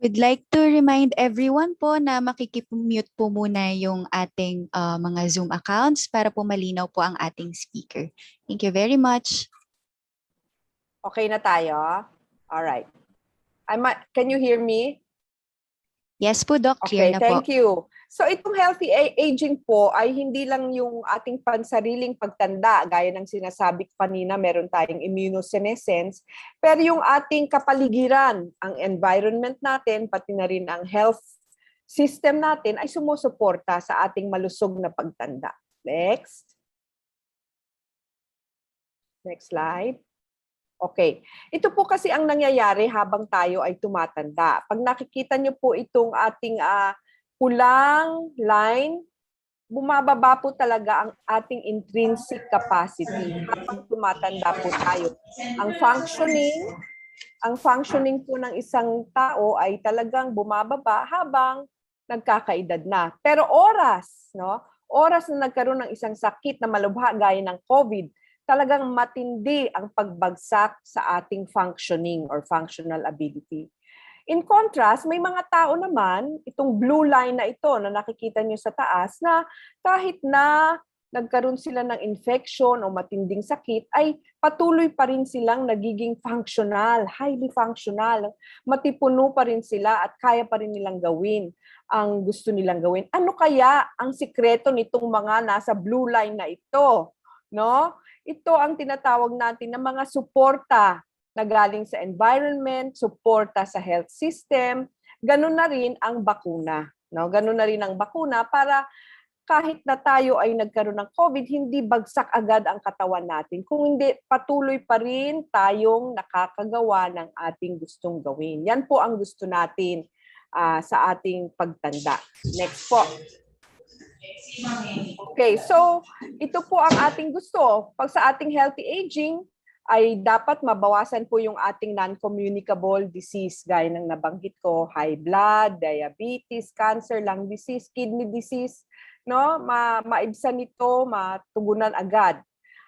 We'd like to remind everyone po na makikip-mute po muna yung ating mga Zoom accounts para po malinaw po ang ating speaker. Thank you very much. Okay na tayo? Alright. Can you hear me? Yes po, Doc. Clear Okay, na po. thank you. So itong healthy aging po ay hindi lang yung ating pansariling pagtanda, gaya ng sinasabi ko kanina, meron tayong immunosenescence, pero yung ating kapaligiran, ang environment natin, pati na rin ang health system natin ay sumusuporta sa ating malusog na pagtanda. Next. Next slide. Okay. Ito po kasi ang nangyayari habang tayo ay tumatanda. Pag nakikita niyo po itong ating pulang line, bumababa po talaga ang ating intrinsic capacity habang tumatanda po tayo. Ang functioning po ng isang tao ay talagang bumababa habang nagkakaedad na. Pero oras na nagkaroon ng isang sakit na malubha gaya ng COVID, talagang matindi ang pagbagsak sa ating functioning or functional ability. In contrast, may mga tao naman, itong blue line na ito na nakikita niyo sa taas, na kahit na nagkaroon sila ng infection o matinding sakit, ay patuloy pa rin silang nagiging functional, highly functional. Matipuno pa rin sila at kaya pa rin nilang gawin ang gusto nilang gawin. Ano kaya ang sikreto nitong mga nasa blue line na ito? No? Ito ang tinatawag natin na mga suporta na galing sa environment, suporta sa health system. Ganun na rin ang bakuna. No? Ganun na rin ang bakuna para kahit na tayo ay nagkaroon ng COVID, hindi bagsak agad ang katawan natin. Kung hindi, patuloy pa rin tayong nakakagawa ng ating gustong gawin. Yan po ang gusto natin sa ating pagtanda. Next po. Okay, so ito po ang ating gusto. Pag sa ating healthy aging, ay dapat mabawasan po yung ating non-communicable disease gaya ng nabanggit ko, high blood, diabetes, cancer, lung disease, kidney disease, no? Maibsan ito, matugunan agad.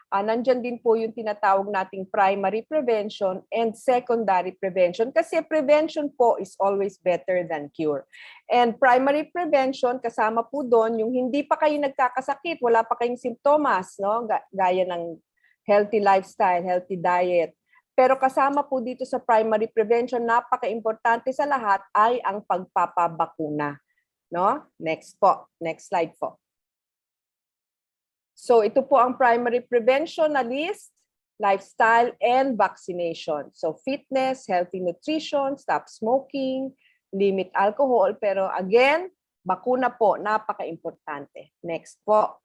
Nandyan din po yung tinatawag nating primary prevention and secondary prevention kasi prevention po is always better than cure. And primary prevention, kasama po doon yung hindi pa kayo nagkakasakit, wala pa kayong simptomas, no? Gaya ng healthy lifestyle, healthy diet. Pero kasama po dito sa primary prevention, napaka-importante sa lahat ay ang pagpapabakuna. No? Next po. Next slide po. So ito po ang primary prevention na list, lifestyle, and vaccination. So fitness, healthy nutrition, stop smoking, limit alcohol. Pero again, bakuna po, napaka-importante. Next po.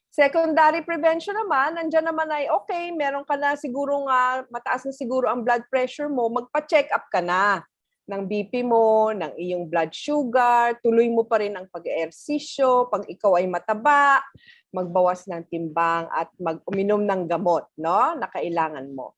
Secondary prevention naman, nandiyan naman ay okay, meron ka na siguro mataas na siguro ang blood pressure mo, magpa-check up ka na ng BP mo, ng iyong blood sugar, tuloy mo pa rin ang pag-ehersisyo, pag ikaw ay mataba, magbawas ng timbang at uminom ng gamot, no? Na kailangan mo.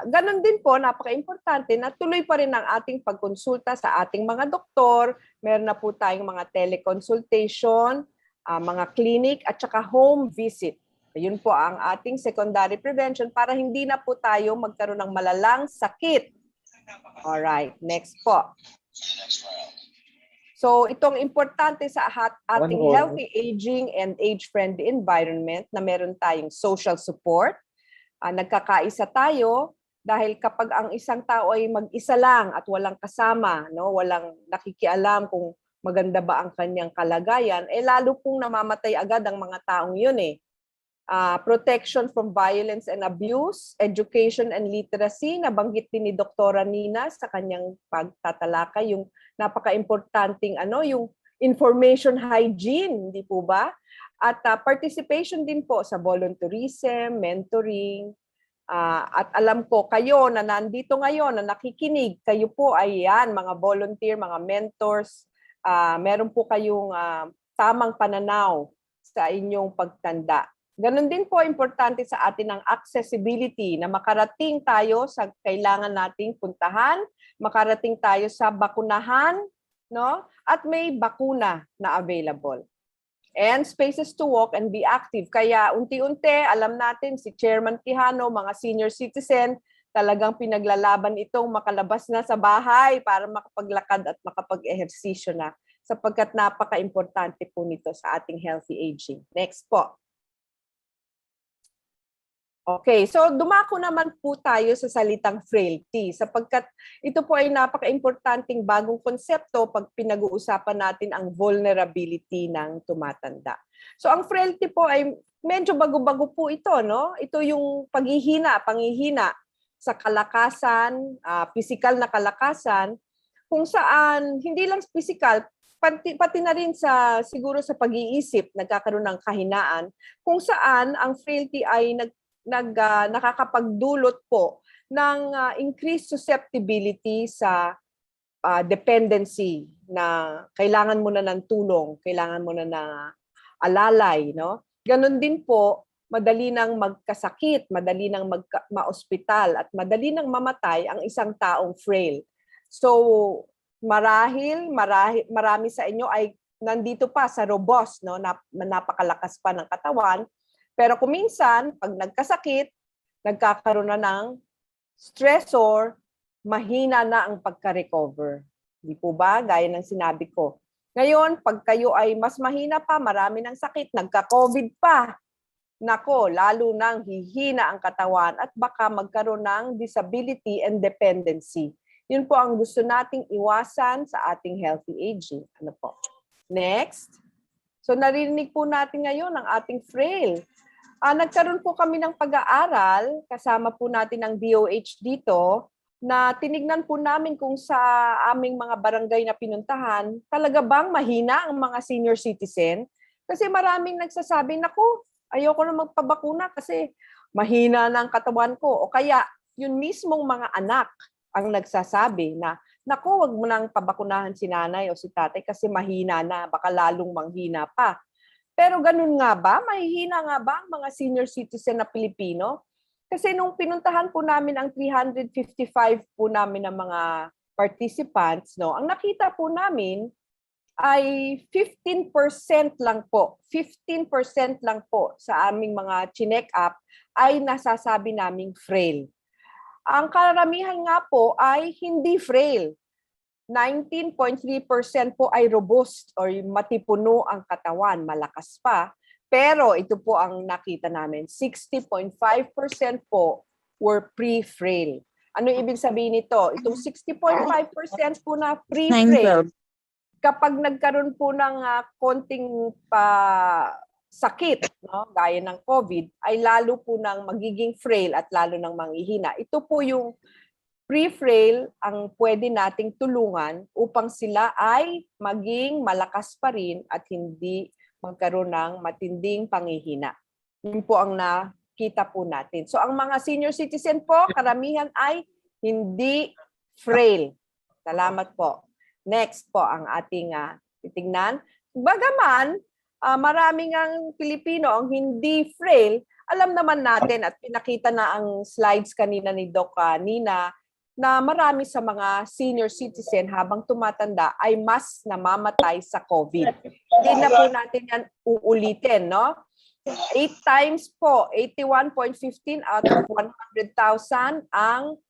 Ganon din po, napaka-importante na tuloy pa rin ang ating pagkonsulta sa ating mga doktor. Meron na po tayong mga teleconsultation, mga clinic at saka home visit. Yun po ang ating secondary prevention para hindi na po tayo magkaroon ng malalang sakit. Alright, next po. So itong importante sa ating healthy aging and age-friendly environment na meron tayong social support. Nagkakaisa tayo dahil kapag ang isang tao ay mag-isa lang at walang kasama, no, walang nakikialam kung maganda ba ang kanyang kalagayan, lalo pong namamatay agad ang mga taong yun eh. Protection from violence and abuse, education and literacy, nabanggit din ni Dr. Nina sa kanyang pagtatalakay, yung napaka-importanting yung information hygiene, hindi po ba? At participation din po sa volunteerism, mentoring, at alam ko kayo na nandito ngayon, na nakikinig, kayo po ay mga volunteer, mga mentors, meron po kayong tamang pananaw sa inyong pagtanda. Ganon din po importante sa atin ang accessibility na makarating tayo sa kailangan nating puntahan, makarating tayo sa bakunahan, no? At may bakuna na available. And spaces to walk and be active. Kaya unti-unti, alam natin si Chairman Quijano, mga senior citizen, talagang pinaglalaban itong makalabas na sa bahay para makapaglakad at makapag-ehersisyo na sapagkat napaka-importante po nito sa ating healthy aging. Next po. Okay, so dumako naman po tayo sa salitang frailty sapagkat ito po ay napaka-importanting bagong konsepto pag pinag-uusapan natin ang vulnerability ng tumatanda. So ang frailty po ay medyo bago-bago po ito, no? Ito yung panghihina sa kalakasan, physical na kalakasan, kung saan hindi lang physical, pati na rin siguro sa pag-iisip, nagkakaroon ng kahinaan, kung saan ang frailty ay nakakapagdulot po ng increased susceptibility sa dependency na kailangan mo na ng tulong, kailangan mo na ng alalay, no? Ganon din po, madali nang magkasakit, madali nang ma-ospital at madali nang mamatay ang isang taong frail. So, marami sa inyo ay nandito pa sa robust, no, na napakalakas pa ng katawan. Pero kung minsan, pag nagkasakit, nagkakaroon na ng stressor, mahina na ang pagka-recover. Di po ba? Gaya ng sinabi ko. Ngayon, pag kayo ay mas mahina pa, marami ng sakit, nagka-COVID pa, nako, lalo nang hihina ang katawan at baka magkaroon ng disability and dependency. Yun po ang gusto nating iwasan sa ating healthy aging. Ano po? Next. So narinig po natin ngayon ang ating frail. Nagkaroon po kami ng pag-aaral, kasama po natin ang DOH dito, na tinignan po namin kung sa aming mga barangay na pinuntahan, talaga bang mahina ang mga senior citizen? Kasi maraming nagsasabi, naku, ayoko na magpabakuna kasi mahina na ang katawan ko. O kaya, yun mismong mga anak ang nagsasabi na, naku, wag mo nang pabakunahan si nanay o si tatay kasi mahina na, baka lalong manghina pa. Pero ganun nga ba? Mahihina nga ba ang mga senior citizen na Pilipino? Kasi nung pinuntahan po namin ang 355 po namin ng mga participants, no, ang nakita po namin ay 15% lang po. 15% lang po sa aming mga chinek up ay nasasabi naming frail. Ang karamihan nga po ay hindi frail. 19.3% po ay robust or matipuno ang katawan, malakas pa. Pero ito po ang nakita namin, 60.5% po were pre-frail. Ano ibig sabihin nito? Itong 60.5% po na pre-frail, kapag nagkaroon po ng konting sakit, no, gaya ng COVID, ay lalo po nang magiging frail at lalo nang manghihina. Ito po yung pre-frail ang pwede nating tulungan upang sila ay maging malakas pa rin at hindi magkaroon ng matinding panghihina. Yun po ang nakita po natin. So ang mga senior citizen po, karamihan ay hindi frail. Salamat po. Next po ang ating titignan. Bagaman, maraming ang Pilipino ang hindi frail, alam naman natin at pinakita na ang slides kanina ni Doc Nina, na marami sa mga senior citizen habang tumatanda ay mas namamatay sa COVID. Hindi na po natin yan uulitin, no? 8 times po, 81.15 out of 100,000 ang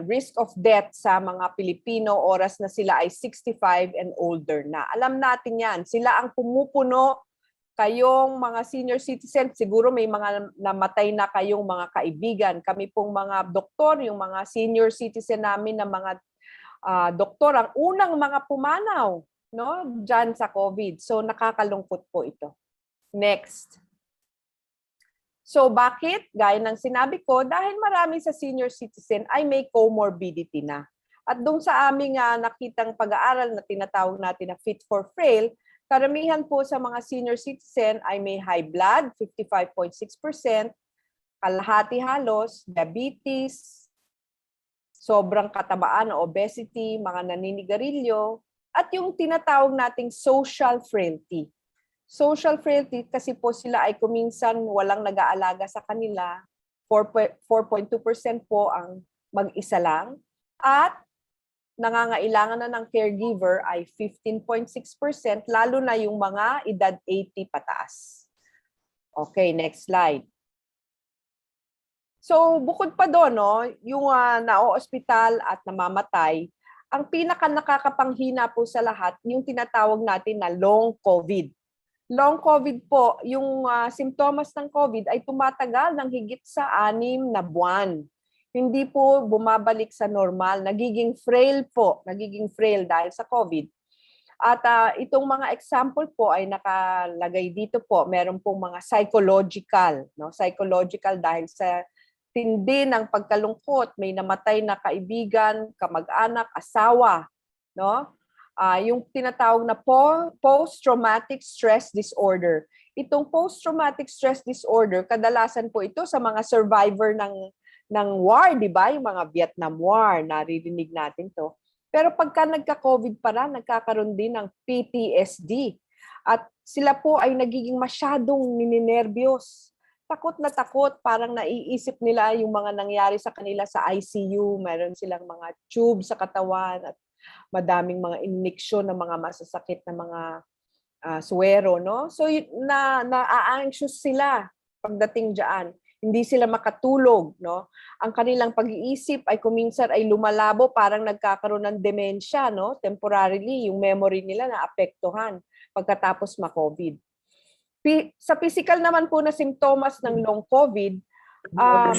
risk of death sa mga Pilipino oras na sila ay 65 and older na. Alam natin yan, sila ang pumupuno. Kayong mga senior citizen, siguro may mga namatay na kayong mga kaibigan. Kami pong mga doktor, yung mga senior citizen namin na mga doktor, ang unang mga pumanaw, no, dyan sa COVID. So nakakalungkot po ito. Next. So bakit? Gaya ng sinabi ko, dahil marami sa senior citizen ay may comorbidity na. At doon sa aming nakitang pag-aaral na tinatawag natin na fit for frail, karamihan po sa mga senior citizen ay may high blood, 55.6%, kalahati halos, diabetes, sobrang katabaan o obesity, mga naninigarilyo, at yung tinatawag nating social frailty. Social frailty kasi po sila ay kuminsan walang nag-aalaga sa kanila, 4.2% po ang mag-isa lang, at nangangailangan na ng caregiver ay 15.6%, lalo na yung mga edad 80 pataas. Okay, next slide. So bukod pa doon, no, yung na-ospital at namamatay, ang pinaka nakakapanghina po sa lahat, yung tinatawag natin na long COVID. Long COVID po, yung simptomas ng COVID ay tumatagal ng higit sa 6 na buwan. Hindi po bumabalik sa normal, nagiging frail po, nagiging frail dahil sa COVID. At itong mga example po ay nakalagay dito po. Meron pong mga psychological, no? Psychological dahil sa tindi ng pagkalungkot, may namatay na kaibigan, kamag-anak, asawa, no? Yung tinatawag na post-traumatic stress disorder. Itong post-traumatic stress disorder, kadalasan po ito sa mga survivor ng war, di ba? Yung mga Vietnam War, naririnig natin to. Pero pagka nagka-COVID para, nagkakaroon din ng PTSD. At sila po ay nagiging masyadong nininervyos. Takot na takot, parang naiisip nila yung mga nangyari sa kanila sa ICU. Meron silang mga tube sa katawan at madaming mga injection ng mga masasakit na mga suwero, no? So na-anxious sila pagdating diyan. Hindi sila makatulog, no? Ang kanilang pag-iisip ay kuminsan ay lumalabo, parang nagkakaroon ng demensya, no? Temporarily, yung memory nila naapektuhan pagkatapos ma-COVID. Sa physical naman po na simptomas ng long COVID,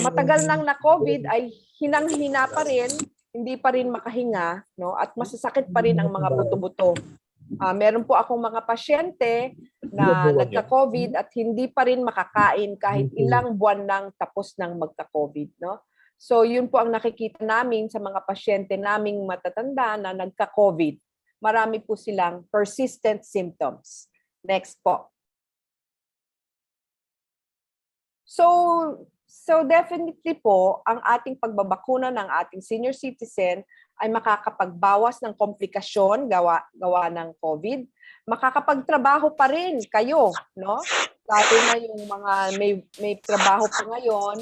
matagal nang na-COVID ay hinang-hina pa rin, hindi pa rin makahinga, no? At masasakit pa rin ang mga buto-buto. Meron po akong mga pasyente na nagka-COVID at hindi pa rin makakain kahit ilang buwan nang tapos nang magka-COVID, no? So yun po ang nakikita namin sa mga pasyente naming matatanda na nagka-COVID. Marami po silang persistent symptoms. Next po. So definitely po, ang ating pagbabakuna ng ating senior citizen ay makakapagbawas ng komplikasyon gawa ng COVID. Makakapagtrabaho pa rin kayo, no? Lalo na yung mga may trabaho pa ngayon,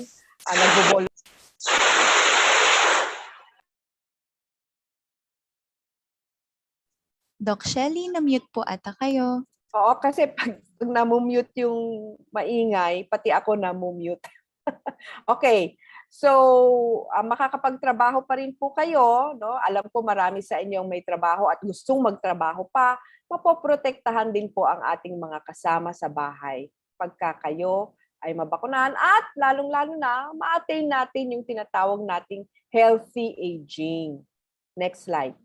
Doc Shelly, na-mute po ata kayo. Oo, kasi pag na-mute yung maingay, pati ako na-mute. Okay. So, makakapagtrabaho pa rin po kayo, no? Alam ko marami sa inyong may trabaho at gustong magtrabaho pa, mapoprotektahan din po ang ating mga kasama sa bahay pagka kayo ay mabakunahan at lalong-lalo na ma-attain natin yung tinatawag nating healthy aging. Next slide.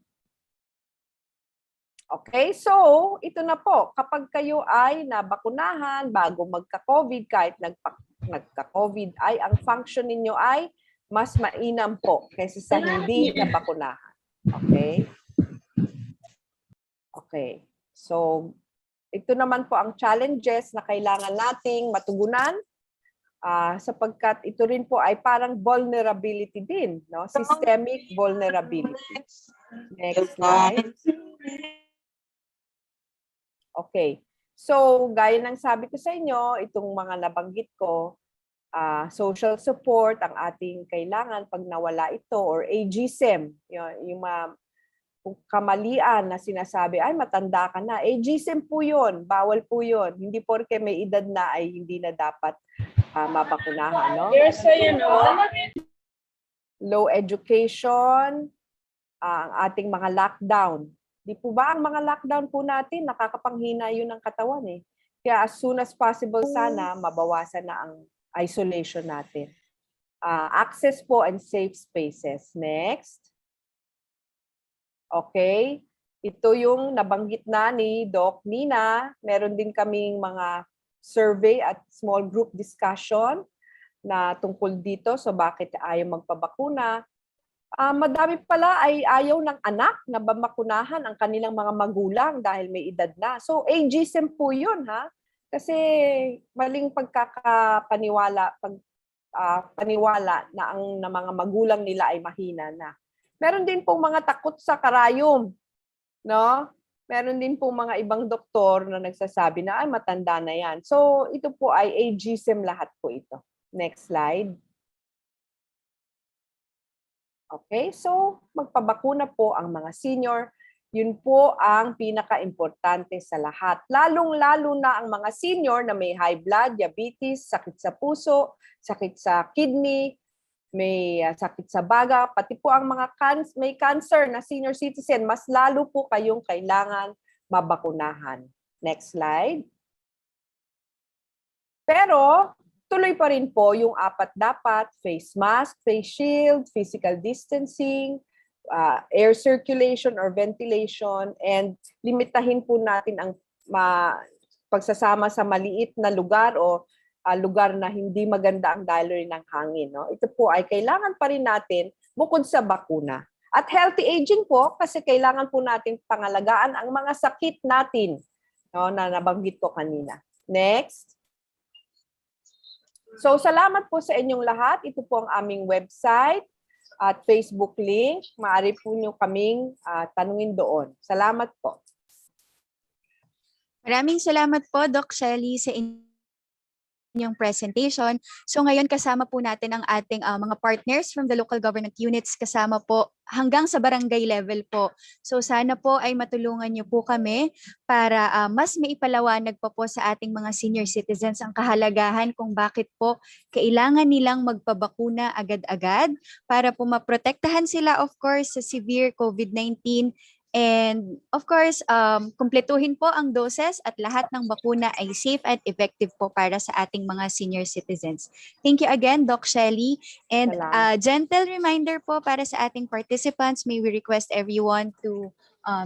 Okay, so ito na po, kapag kayo ay nabakunahan bago magka-COVID, kahit nagka-COVID, ay ang function ninyo ay mas mainam po kaysa sa hindi nabakunahan. Okay? Okay. So, ito naman po ang challenges na kailangan nating matugunan sapagkat ito rin po ay parang vulnerability din, no? Systemic vulnerability. Next slide. Okay. So, gaya ng sabi ko sa inyo, itong mga nabanggit ko, social support ang ating kailangan pag nawala ito or ageism, yung mga kamalian na sinasabi, ay matanda ka na. Ageism po yun, bawal po yun. Hindi porke may edad na ay hindi na dapat mabakunahan. No? Low education, ang ating mga lockdown. Di po ba ang mga lockdown po natin, nakakapanghina yun ng katawan eh. Kaya as soon as possible sana, mabawasan na ang isolation natin. Access po and safe spaces. Next. Okay. Ito yung nabanggit na ni Doc Nina. Meron din kaming mga survey at small group discussion na tungkol dito. So bakit ayaw magpabakuna? Madami pala ay ayaw ng anak na bamakunahan ang kanilang mga magulang dahil may edad na. So ageism po yun, ha? Kasi maling pagkakapaniwala, paniwala na ang na mga magulang nila ay mahina na. Meron din pong mga takot sa karayom, no? Meron din pong mga ibang doktor na nagsasabi na ay matanda na yan. So ito po ay ageism lahat po ito. Next slide. Okay, so magpabakuna po ang mga senior. Yun po ang pinaka-importante sa lahat. Lalong-lalo na ang mga senior na may high blood, diabetes, sakit sa puso, sakit sa kidney, may sakit sa baga, pati po ang mga may cancer na senior citizen, mas lalo po kayong kailangan mabakunahan. Next slide. Pero tuloy pa rin po yung apat dapat, face mask, face shield, physical distancing, air circulation or ventilation, and limitahin po natin ang pagsasama sa maliit na lugar o lugar na hindi maganda ang daloy ng hangin. No? Ito po ay kailangan pa rin natin bukod sa bakuna. At healthy aging po kasi kailangan po natin pangalagaan ang mga sakit natin, no, na nabanggit ko kanina. Next. So salamat po sa inyong lahat. Ito po ang aming website at Facebook link. Maaari po nyo kaming tanungin doon. Salamat po. Maraming salamat po, Doc Shelly, sa inyong presentation. So ngayon kasama po natin ang ating mga partners from the local government units, kasama po hanggang sa barangay level po. So sana po ay matulungan niyo po kami para mas maipalawanag pa po sa ating mga senior citizens ang kahalagahan kung bakit po kailangan nilang magpabakuna agad-agad para po maprotektahan sila, of course, sa severe COVID-19. And of course, kumpletuhin po ang doses at lahat ng bakuna ay safe at effective po para sa ating mga senior citizens. Thank you again, Doc Shelly. And gentle reminder po para sa ating participants, may we request everyone to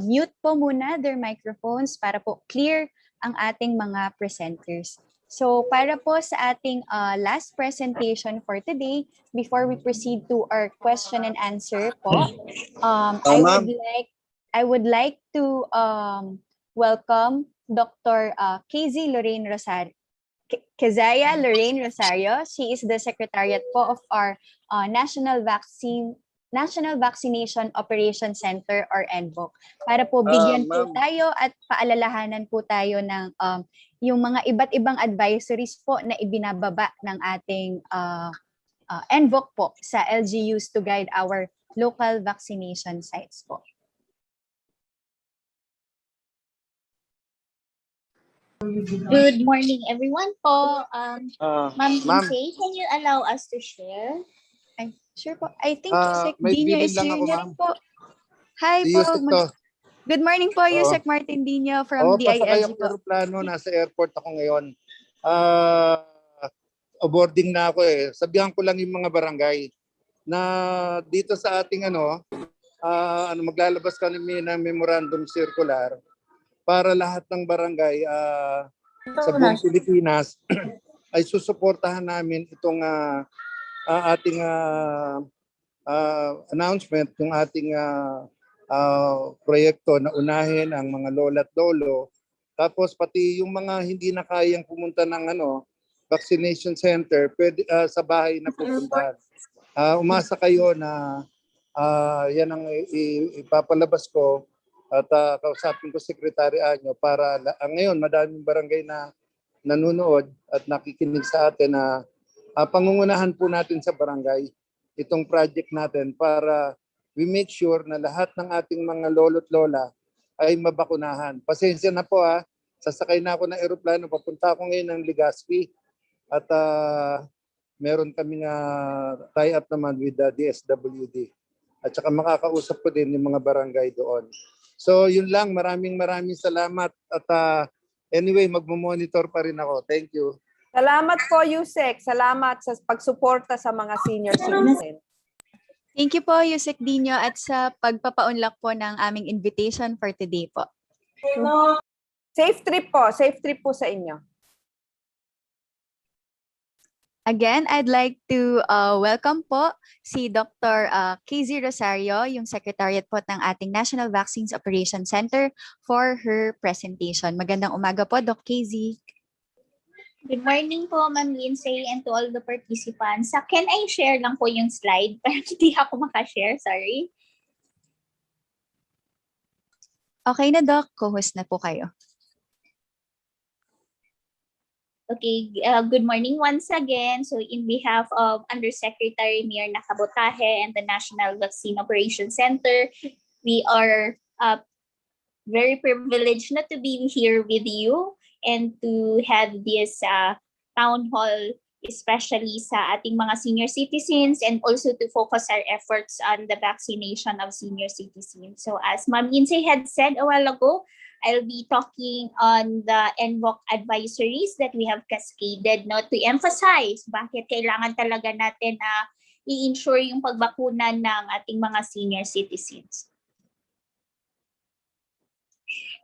mute po muna their microphones para po clear ang ating mga presenters. So para po sa ating last presentation for today, before we proceed to our question and answer po, I would like to welcome Dr. Kezaya Lorraine Rosario. She is the Secretariat po of our National Vaccination Operation Center or NVOC. Para po bigyan po tayo at paalalahanan po tayo ng yung mga iba't ibang advisories po na ibinababa ng ating NVOC po sa LGUs to guide our local vaccination sites po. Good morning, everyone po. Ma'am Lindsay, can you allow us to share? Ay, sure po. I think Yusek may Dino bilin is lang here ako, na ma'am. rin po. Hi Si po. Yusek to. Good morning po, Yusek Martin Dino from Pasakay DILG ako po. aeroplano, nasa airport ako ngayon. Boarding na ako eh. Sabihan ko lang yung mga barangay na dito sa ating maglalabas kami ng memorandum circular para lahat ng barangay sa buong Pilipinas ay susuportahan namin itong ating announcement, yung ating proyekto na unahin ang mga lola at lolo. Tapos pati yung mga hindi na kayang pumunta ng vaccination center, pwede, sa bahay na pupuntahan. Umasa kayo na yan ang ipapalabas ko at kausapin ko Secretary Anyo para ngayon madaming barangay na nanonood at nakikinig sa atin na pangungunahan po natin sa barangay itong project natin para we make sure na lahat ng ating mga lolo't lola ay mabakunahan. Pasensya na po sasakay na ako ng eroplano, papunta ako ngayon ng Legazpi at meron kaming tie-up naman with the DSWD at saka makakausap ko din yung mga barangay doon. So yun lang, maraming salamat at anyway, magmo-monitor pa rin ako. Thank you. Salamat po, Yusek. Salamat sa pagsuporta sa mga senior citizen. Thank you po, Yusek Dino, at sa pagpapaunlak po ng aming invitation for today po. Safe trip po. Safe trip po sa inyo. Again, I'd like to welcome po si Dr. KZ Rosario, yung Secretariat po ng ating National Vaccines Operation Center for her presentation. Magandang umaga po, Doc KZ. Good morning po, Ma'am Lindsay, and to all the participants. Can I share lang po yung slide? Pero hindi ako makashare, sorry. Okay na, Doc. Co-host na po kayo. Okay, good morning once again. So in behalf of Undersecretary Mir Nakabotahe and the National Vaccine Operations Center, we are very privileged not to be here with you and to have this town hall especially sa ating mga senior citizens, and also to focus our efforts on the vaccination of senior citizens. So as Ma'am Lindsay had said a while ago, I'll be talking on the NVOC advisories that we have cascaded, no, to emphasize bakit kailangan talaga natin i-ensure yung pagbakuna ng ating mga senior citizens.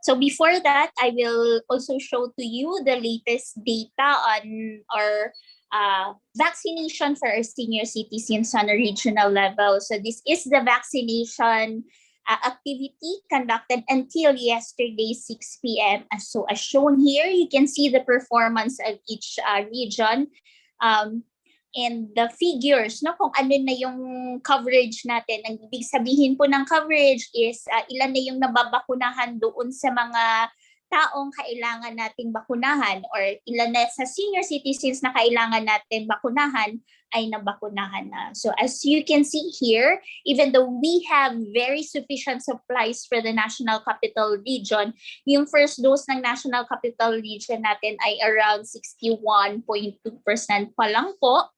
So before that, I will also show to you the latest data on our vaccination for our senior citizens on a regional level. So this is the vaccination activity conducted until yesterday 6 p.m. So as shown here, you can see the performance of each region. And the figures, no, kung ano na yung coverage natin. Ang ibig sabihin po ng coverage is ilan na yung nababakunahan doon sa mga taong kailangan nating bakunahan, or ilan na sa senior citizens na kailangan natin bakunahan ay nabakunahan na. So as you can see here, even though we have very sufficient supplies for the National Capital Region, yung first dose ng National Capital Region natin ay around 61.2% pa lang po.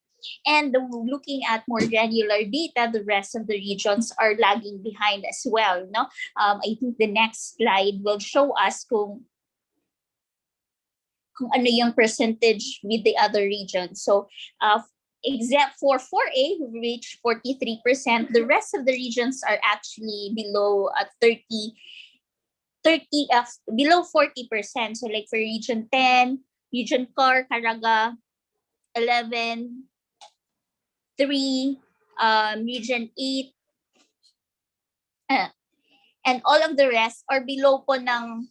And looking at more granular data, the rest of the regions are lagging behind as well. No, I think the next slide will show us kung ano yung percentage with the other regions. So, except for 4A, who reached 43%, the rest of the regions are actually below below 40%. So, like for Region 10, Region CAR, Caraga, 11. 3, Region 8, and all of the rest are below po ng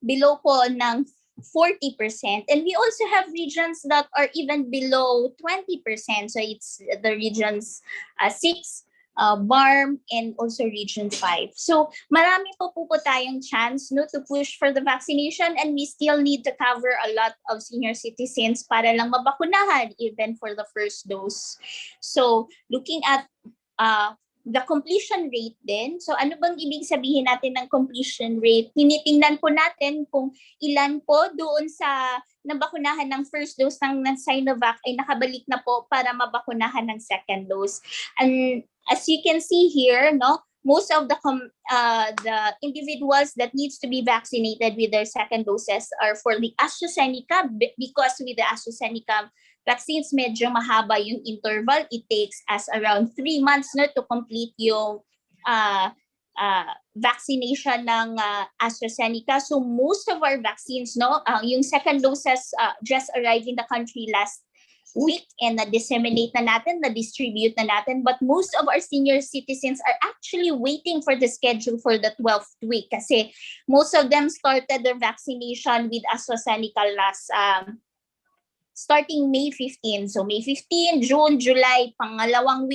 40%. And we also have regions that are even below 20%. So it's the regions 6, BARM, and also Region 5. So marami po tayong chance, no, to push for the vaccination, and we still need to cover a lot of senior citizens para lang mabakunahan even for the first dose. So looking at the completion rate din. So ano bang ibig sabihin natin ng completion rate? Tinitingnan po natin kung ilan po doon sa nabakunahan ng first dose ng Sinovac ay nakabalik na po para mabakunahan ng second dose. And as you can see here, no, most of the individuals that needs to be vaccinated with their second doses are for the AstraZeneca, because with the AstraZeneca vaccines, medyo mahaba yung interval. It takes us around 3 months, no, to complete yung vaccination ng AstraZeneca. So most of our vaccines, no, yung second doses just arrived in the country last week, and na-disseminate na natin, na-distribute na natin. But most of our senior citizens are actually waiting for the schedule for the 12th week, kasi most of them started their vaccination with AstraZeneca last starting May 15. So May 15, June, July, pangalawang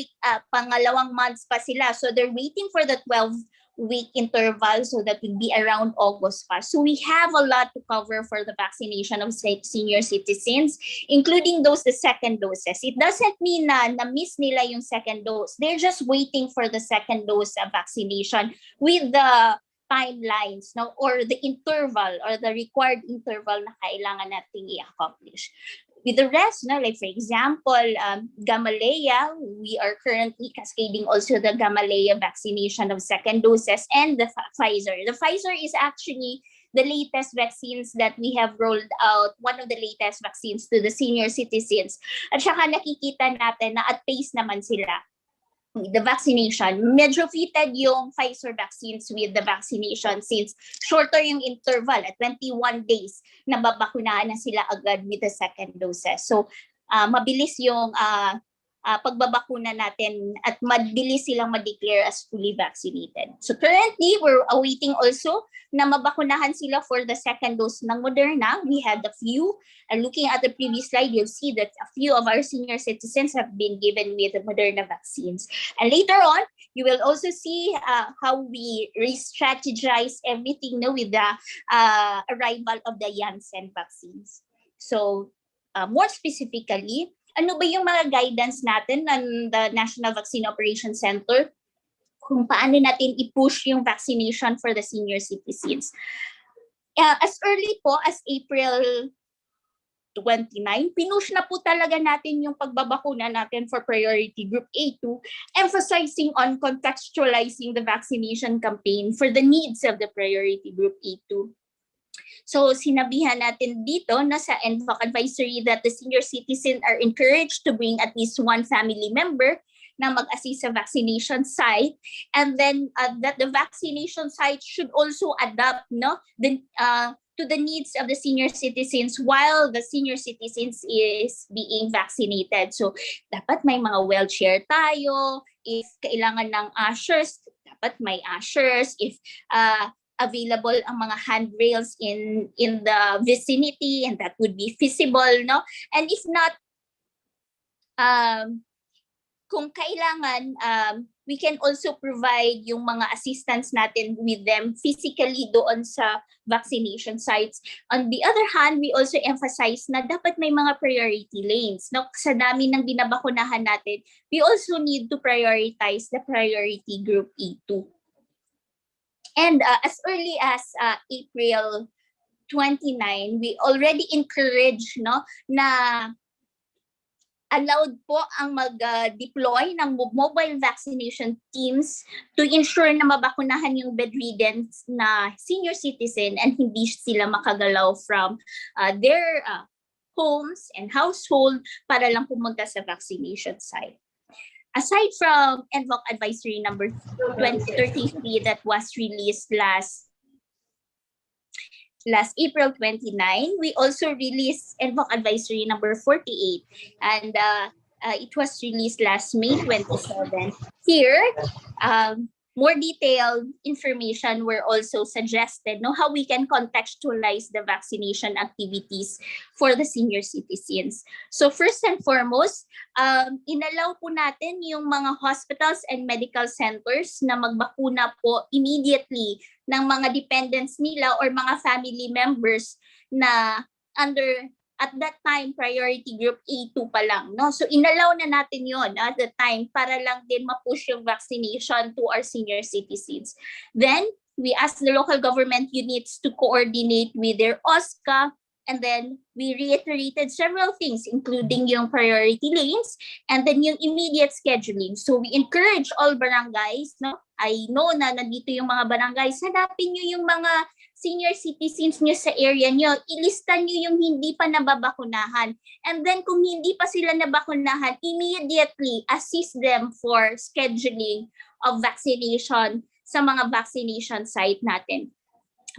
months pa sila. So they're waiting for the 12-week interval, so that will be around August pa. So we have a lot to cover for the vaccination of senior citizens, including the second doses. It doesn't mean na miss nila yung second dose. They're just waiting for the second dose of vaccination with the timelines, no, or the interval, or the required interval na kailangan nating i-accomplish. With the rest, no, like for example, Gamaleya, we are currently cascading also the Gamaleya vaccination of second doses, and the Pfizer. The Pfizer is actually the latest vaccines that we have rolled out, one of the latest vaccines to the senior citizens. At saka nakikita natin na at pace naman sila. The vaccination, medyo fitted yung Pfizer vaccines with the vaccination, since shorter yung interval at 21 days na babakunahan na sila agad with the second doses. So mabilis yung pagbabakuna natin, at mabilis silang ma-declare as fully vaccinated. So currently, we're awaiting also na mabakunahan sila for the second dose ng Moderna. We had a few. Looking at the previous slide, you'll see that a few of our senior citizens have been given with the Moderna vaccines. And later on, you will also see how we re-strategize everything, no, with the arrival of the Janssen vaccines. So more specifically, ano ba yung mga guidance natin ng the National Vaccine Operations Center kung paano natin i-push yung vaccination for the senior citizens? As early po as April 29, pinush na po talaga natin yung pagbabakuna natin for priority group A2, emphasizing on contextualizing the vaccination campaign for the needs of the priority group A2. So sinabihan natin dito na sa NVOC advisory that the senior citizens are encouraged to bring at least one family member na mag-assist sa vaccination site, and then that the vaccination site should also adapt to the needs of the senior citizens while the senior citizens is being vaccinated. So dapat may mga wheelchair tayo, if kailangan ng ushers, dapat may ushers, if available ang mga handrails in the vicinity, and that would be feasible, no? And if not, kung kailangan, we can also provide yung mga assistance natin with them physically doon sa vaccination sites. On the other hand, we also emphasize na dapat may mga priority lanes. No? Sa dami ng binabakunahan natin, we also need to prioritize the priority group E2. And as early as April 29, we already encourage na allowed po ang mag-deploy ng mobile vaccination teams to ensure na mabakunahan yung bedridden na senior citizen and hindi sila makagalaw from their homes and household para lang pumunta sa vaccination site. Aside from NVOC Advisory number 2033 that was released last April 29, we also released NVOC Advisory number 48, and it was released last May 27. Here, more detailed information were also suggested, how we can contextualize the vaccination activities for the senior citizens. So first and foremost, inallow po natin yung mga hospitals and medical centers na magbakuna po immediately ng mga dependents nila or mga family members na under at that time priority group A2 pa lang, no? So inallow na natin yon at the time para lang din ma-push yung vaccination to our senior citizens. Then we asked the local government units to coordinate with their OSCA, and then we reiterated several things including yung priority lanes and then yung immediate scheduling. So we encourage all barangays, no? I know na nandito yung mga barangays, hanapin nyo yung mga senior citizens nyo sa area nyo, ilista nyo yung hindi pa nababakunahan. And then kung hindi pa sila nabakunahan, immediately assist them for scheduling of vaccination sa mga vaccination site natin.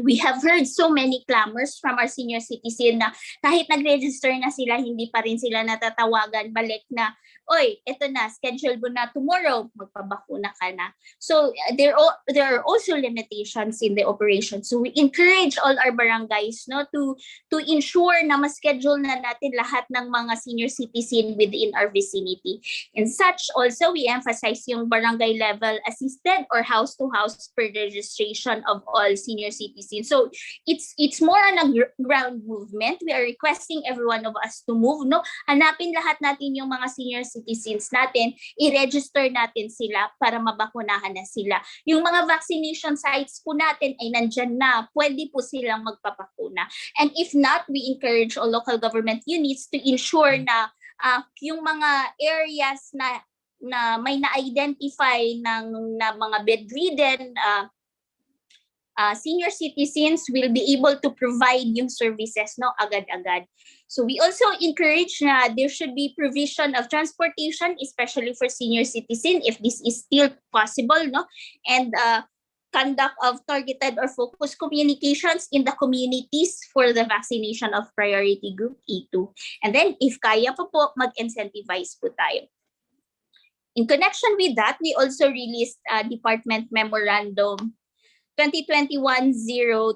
We have heard so many clamors from our senior citizen na kahit nag-register na sila, hindi pa rin sila natatawagan balik na, oy, eto na, schedule mo na tomorrow, magpabakuna ka na. So there are also limitations in the operation. So we encourage all our barangays to ensure na ma-schedule na natin lahat ng mga senior citizen within our vicinity. And such also, we emphasize yung barangay level assisted or house-to-house per registration of all senior citizens. So it's more on a ground movement. We are requesting every one of us to move, no? Hanapin lahat natin yung mga senior citizens natin, i-register natin sila para mabakunahan na sila. Yung mga vaccination sites po natin ay nandyan na, pwede po silang magpapakuna. And if not, we encourage all local government units to ensure na yung mga areas na may na-identify ng mga bedridden senior citizens will be able to provide yung services agad-agad. So we also encourage na there should be provision of transportation, especially for senior citizens, if this is still possible, and conduct of targeted or focused communications in the communities for the vaccination of priority group E2. And then if kaya pa po, mag-incentivize po tayo. In connection with that, we also released a department memorandum 2021-0286,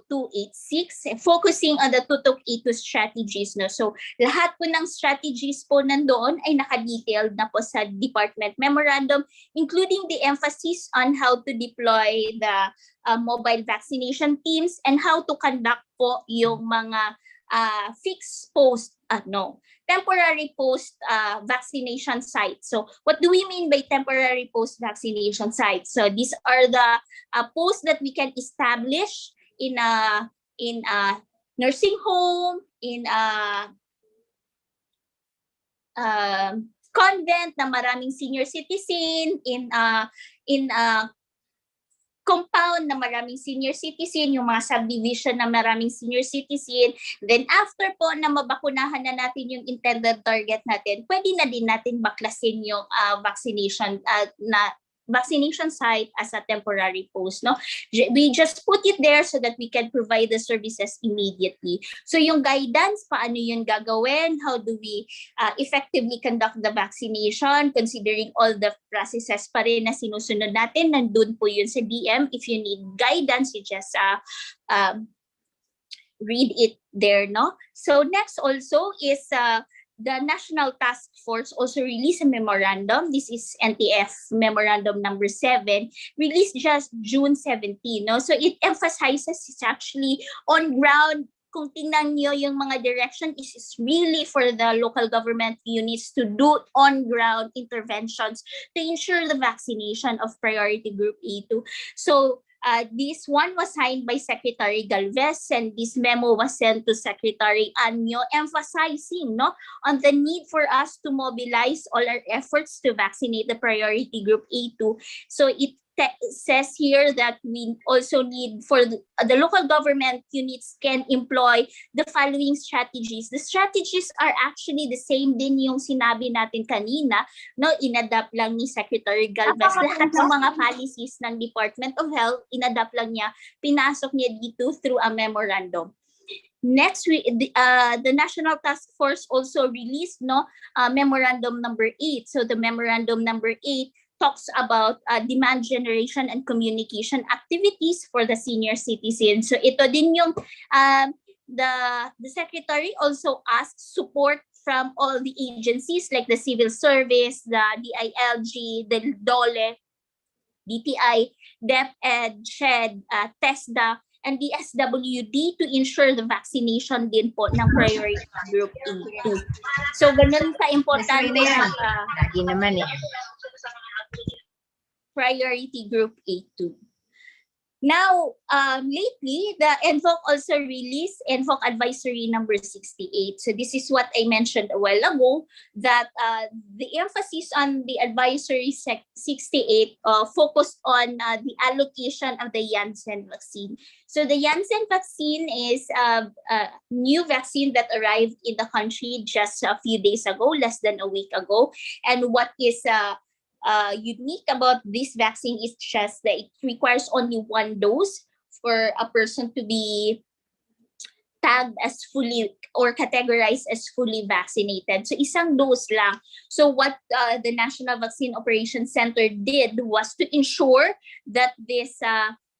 focusing on the Tutok E2 strategies. So lahat po ng strategies po nandoon ay naka-detailed na po sa department memorandum, including the emphasis on how to deploy the mobile vaccination teams and how to conduct po yung mga fixed post, temporary post vaccination sites. So what do we mean by temporary post vaccination sites? So these are the posts that we can establish in a nursing home, in a convent na maraming senior citizen, in compound na maraming senior citizen, yung mga subdivision na maraming senior citizen. Then after po na mabakunahan na natin yung intended target natin, pwede na din natin baklasin yung vaccination site as a temporary post, no? We just put it there so that we can provide the services immediately. So yung guidance, paano yun gagawin? How do we effectively conduct the vaccination, considering all the processes pa rin na sinusunod natin? Nandun po yun sa DM. If you need guidance, you just read it there, no? So next also is the National Task Force also released a memorandum. This is NTF Memorandum number 7, released just June 17. No? So it emphasizes it's actually on ground. Kung tingnan nyo yung mga direction, is really for the local government units to do on-ground interventions to ensure the vaccination of priority group A2. So this one was signed by Secretary Galvez, and this memo was sent to Secretary Anyo, emphasizing on the need for us to mobilize all our efforts to vaccinate the priority group A2. So it says here that we also need for the local government units can employ the following strategies. The strategies are actually the same din yung sinabi natin kanina, no? Inadapt lang ni Secretary Galvez lahat ng mga policies ng Department of Health, inadapt lang niya, pinasok niya dito through a memorandum. Next, the National Task Force also released memorandum number 8. So the memorandum number 8 talks about demand generation and communication activities for the senior citizens. So ito din yung the secretary also asked support from all the agencies like the civil service, the DILG, the DOLE, DTI, DepEd, SHED, TESDA, and the SWD to ensure the vaccination din po ng priority group A2. So ganun ka-importante Lagi naman eh. priority group A2. Now, lately, the NFOC also released NFOC Advisory number 68. So this is what I mentioned a while ago, that the emphasis on the Advisory 68 focused on the allocation of the Janssen vaccine. So the Janssen vaccine is a new vaccine that arrived in the country just a few days ago, less than a week ago. And what is unique about this vaccine is just that it requires only one dose for a person to be tagged as fully or categorized as fully vaccinated. So isang dose lang. So what the National Vaccine Operations Center did was to ensure that this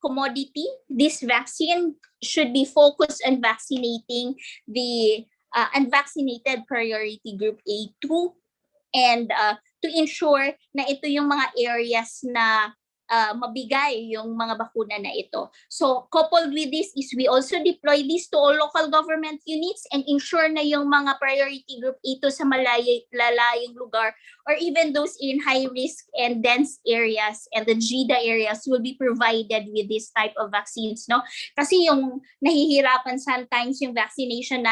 commodity, this vaccine, should be focused on vaccinating the unvaccinated priority group A2, and to ensure na ito yung mga areas na mabigay yung mga bakuna na ito. So coupled with this is we also deploy this to all local government units and ensure na yung mga priority group ito sa lalayong lugar or even those in high risk and dense areas and the GIDA areas will be provided with this type of vaccines, no? Kasi yung nahihirapan sometimes yung vaccination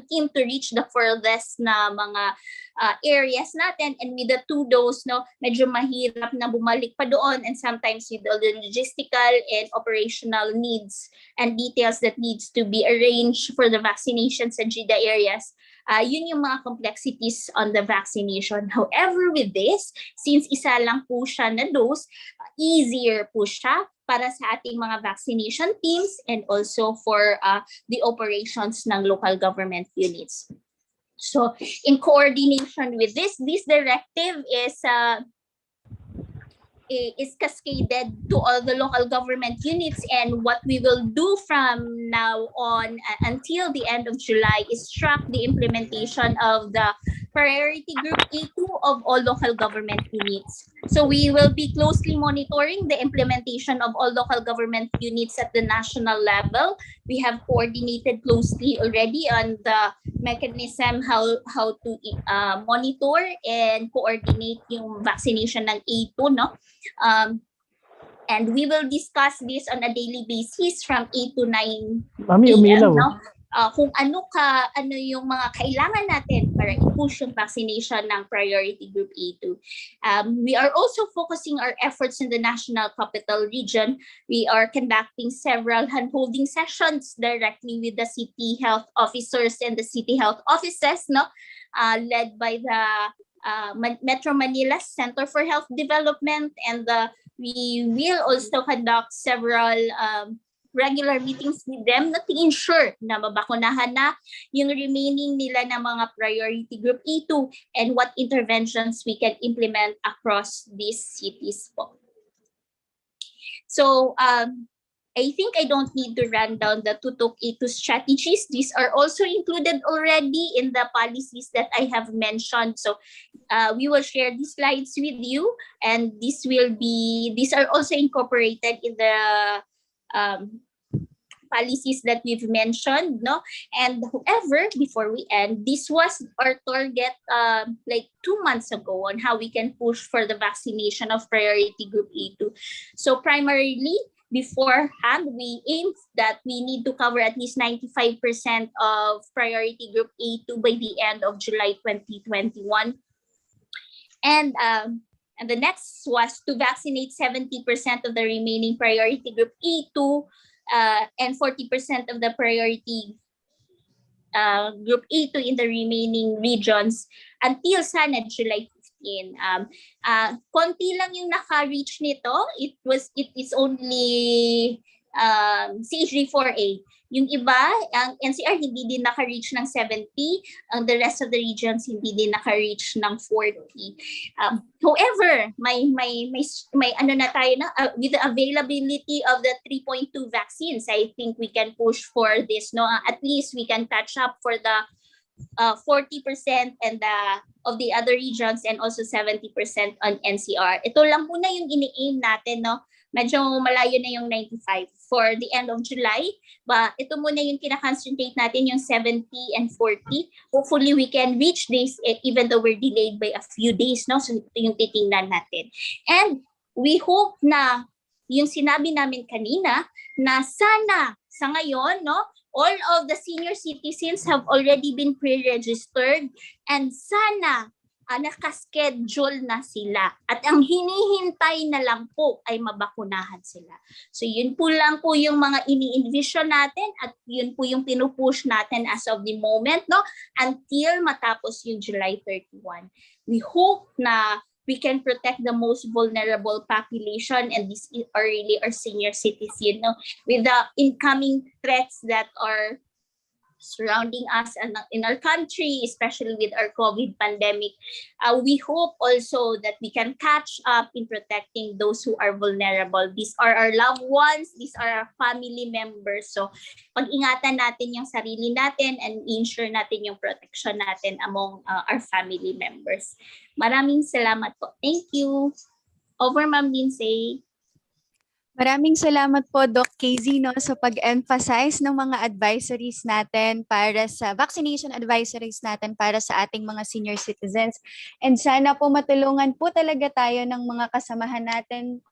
team to reach the furthest na mga areas natin, and with the 2 dose, no, medyo mahirap na bumalik pa doon, and sometimes with all the logistical and operational needs and details that needs to be arranged for the vaccination sa GIDA areas, yun yung mga complexities on the vaccination. However, with this, since isa lang po siya na dose, easier po siya para sa ating mga vaccination teams and also for the operations ng local government units. So in coordination with this directive is cascaded to all the local government units, and what we will do from now on until the end of July is track the implementation of the priority group A2 of all local government units. So we will be closely monitoring the implementation of all local government units at the national level. We have coordinated closely already on the mechanism how to monitor and coordinate yung vaccination ng A2, no? And we will discuss this on a daily basis from 8 to 9 Mami, PM, umilaw. no? kung ano yung mga kailangan natin para i-push yung vaccination ng priority group A2. We are also focusing our efforts in the National Capital Region. We are conducting several hand-holding sessions directly with the city health officers and the city health offices, led by the Metro Manila Center for Health Development, and we will also conduct several regular meetings with them to ensure na mabakunahan na yung remaining nila na mga priority group E2 and what interventions we can implement across these cities po. So I think I don't need to run down the Tutok E2 strategies. These are also included already in the policies that I have mentioned. So we will share these slides with you, and these are also incorporated in the policies that we've mentioned, and however, before we end, this was our target like 2 months ago on how we can push for the vaccination of priority group A2. So primarily, beforehand, we aimed that we need to cover at least 95% of priority group A2 by the end of July 2021. And the next was to vaccinate 70% of the remaining priority group A2 and 40% of the priority group A2 in the remaining regions until sana July 15. Konti lang yung naka-reach nito. It is only CHD4A. Yung iba, ang NCR hindi din naka-reach ng 70. The rest of the regions hindi din naka-reach ng 40. However, may ano na tayo na with the availability of the 3.2 vaccines, I think we can push for this. At least we can catch up for the 40% and of the other regions and also 70% on NCR. Ito lang muna yung ini-aim natin, Medyo malayo na yung 95 for the end of July. But ito muna yung kina-concentrate natin, yung 70 and 40. Hopefully, we can reach this even though we're delayed by a few days. So ito yung titingnan natin. And we hope na yung sinabi namin kanina na sana sa ngayon, all of the senior citizens have already been pre-registered, and sana nakaschedule na sila. At ang hinihintay na lang po ay mabakunahan sila. So yun po lang po yung mga ini-envision natin, at yun po yung pinupush natin as of the moment, until matapos yung July 31. We hope na we can protect the most vulnerable population, and these are really our senior citizens, with the incoming threats that are surrounding us in our country, especially with our COVID pandemic. We hope also that we can catch up in protecting those who are vulnerable. These are our loved ones, these are our family members. So pag-ingatan natin yung sarili natin and ensure natin yung protection natin among our family members. Maraming salamat po. Thank you. Over, Ma'am Lindsay. Maraming salamat po, Doc KZ, sa pag-emphasize ng mga advisories natin para sa vaccination advisories natin para sa ating mga senior citizens. And sana po matulungan po talaga tayo ng mga kasamahan natin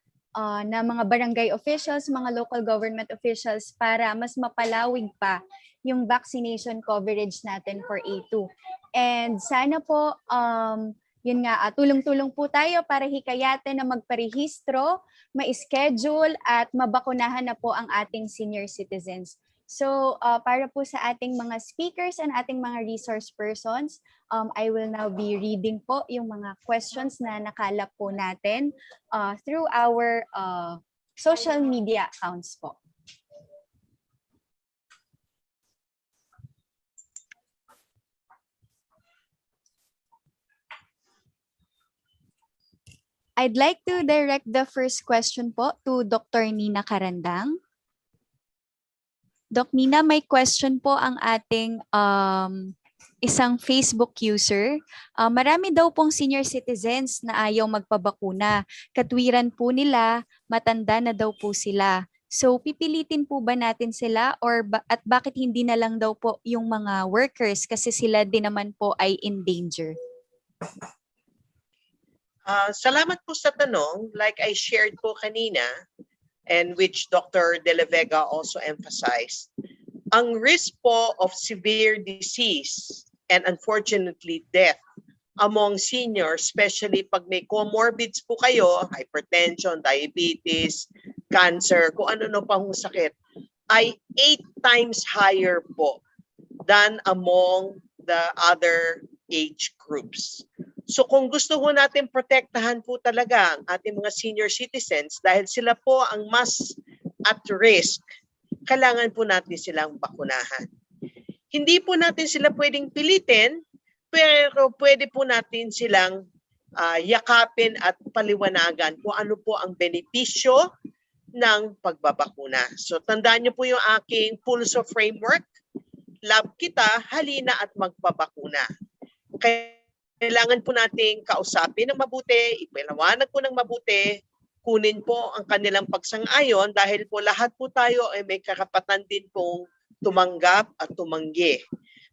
na mga barangay officials, mga local government officials para mas mapalawig pa yung vaccination coverage natin for A2. And sana po, yun nga, tulong-tulong po tayo para hikayatin na magparehistro, ma-schedule at mabakunahan na po ang ating senior citizens. So para po sa ating mga speakers and ating mga resource persons, I will now be reading po yung mga questions na nakalap po natin through our social media accounts po. I'd like to direct the first question po to Dr. Nina Carandang. Doc Nina, may question po ang ating isang Facebook user. Marami daw pong senior citizens na ayaw magpabakuna. Katwiran po nila, matanda na daw po sila. So pipilitin po ba natin sila at bakit hindi na lang daw po yung mga workers kasi sila din naman po ay in danger? Salamat po sa tanong. Like I shared po kanina, and which Dr. De La Vega also emphasized, ang risk po of severe disease and unfortunately death among seniors, especially pag may comorbids po kayo, hypertension, diabetes, cancer, kung ano pang sakit, ay 8 times higher po than among the other age groups. So kung gusto ho natin protektahan po talaga ang ating mga senior citizens dahil sila po ang mas at risk, kailangan po natin silang bakunahan. Hindi po natin sila pwedeng pilitin, pero pwede po natin silang yakapin at paliwanagan kung ano po ang benepisyo ng pagbabakuna. So tandaan niyo po yung aking pulso framework. Love kita, halina at magpabakuna. Kailangan po nating kausapin ng mabuti, ipaliwanag po ng mabuti, kunin po ang kanilang pagsang-ayon dahil po lahat po tayo ay may karapatan din pong tumanggap at tumanggi.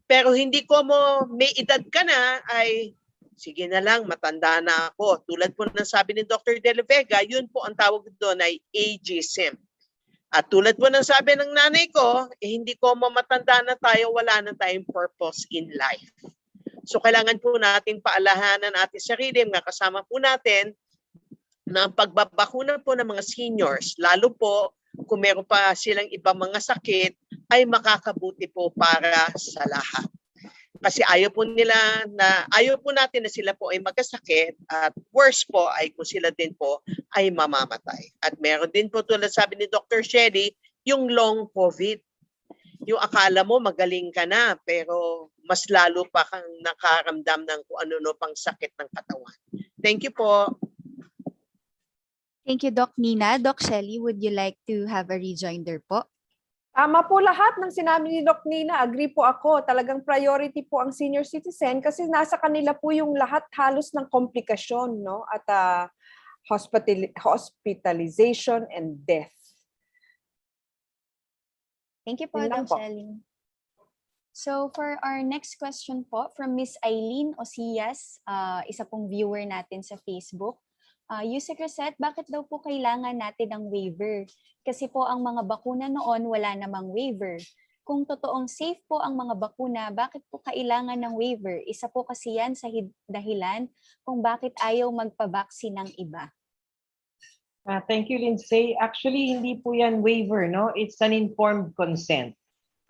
Pero hindi ko mo may edad ka na ay sige na lang, matanda na ako. Tulad po ng sabi ni Dr. De La Vega, yun po ang tawag doon ay ageism. At tulad po ng sabi ng nanay ko, hindi ko matanda na tayo, wala na tayong purpose in life. So kailangan po natin paalahanan ating sarili, mga kasama po natin, na ang pagbabakuna po ng mga seniors, lalo po kung meron pa silang ibang mga sakit, ay makakabuti po para sa lahat. Kasi ayaw po natin na sila po ay magkasakit at worse po ay kung sila din po ay mamamatay. At meron din po tulad sabi ni Dr. Shelly, yung long COVID. Yung akala mo magaling ka na pero mas lalo pa kang nakaramdam ng kung ano pang sakit ng katawan. Thank you po. Thank you, Doc Nina. Doc Shelly, would you like to have a rejoinder po? Tama po lahat ng sinabi ni Doc Nina. Agree po ako. Talagang priority po ang senior citizen kasi nasa kanila po yung lahat halos ng komplikasyon, no? At hospitalization and death. Thank you po, Yun lang Doc po. Shelly. So for our next question po from Miss Eileen Osias, isa pong viewer natin sa Facebook. Yusek Rosette, bakit daw po kailangan natin ng waiver? Kasi po ang mga bakuna noon wala namang waiver. Kung totoong safe po ang mga bakuna, bakit po kailangan ng waiver? Isa po kasi yan sa dahilan kung bakit ayaw magpabaksin ng iba. Thank you, Lindsay. Actually, hindi po yan waiver, no? It's an informed consent.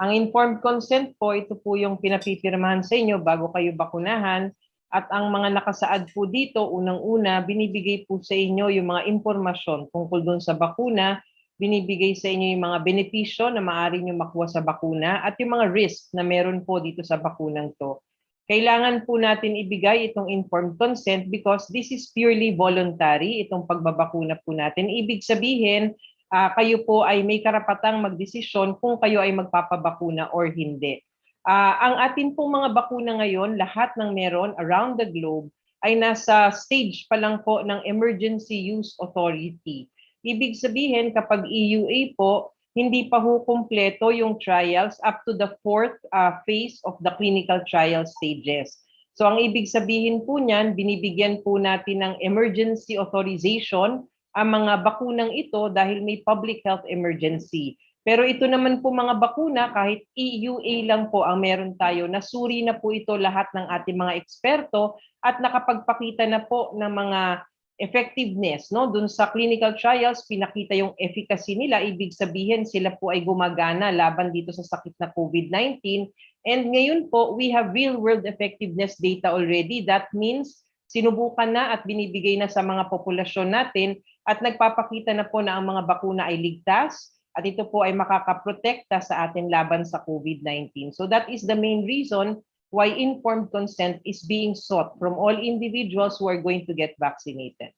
Ang informed consent po, ito po yung pinapipirmahan sa inyo bago kayo bakunahan. At ang mga nakasaad po dito, unang-una, binibigay po sa inyo yung mga impormasyon tungkol doon sa bakuna, binibigay sa inyo yung mga benepisyo na maaari nyo makuha sa bakuna at yung mga risk na meron po dito sa bakunang to. Kailangan po natin ibigay itong informed consent because this is purely voluntary, itong pagbabakuna po natin. Ibig sabihin, kayo po ay may karapatang magdesisyon kung kayo ay magpapabakuna or hindi. Ang atin pong mga bakuna ngayon, lahat ng meron around the globe, ay nasa stage pa lang po ng Emergency Use Authority. Ibig sabihin, kapag EUA po, hindi pa ho kumpleto yung trials up to the 4th phase of the clinical trial stages. So ang ibig sabihin po niyan, binibigyan po natin ng emergency authorization ang mga bakunang ito dahil may public health emergency. Pero ito naman po mga bakuna, kahit EUA lang po ang meron tayo, nasuri na po ito lahat ng ating mga eksperto at nakapagpakita na po ng mga effectiveness, no? Dun sa clinical trials, pinakita yung efficacy nila. Ibig sabihin, sila po ay gumagana laban dito sa sakit na COVID-19. And ngayon po, we have real-world effectiveness data already. That means, sinubukan na at binibigay na sa mga populasyon natin at nagpapakita na po na ang mga bakuna ay ligtas at ito po ay makakaprotekta sa atin laban sa COVID-19. So that is the main reason why informed consent is being sought from all individuals who are going to get vaccinated.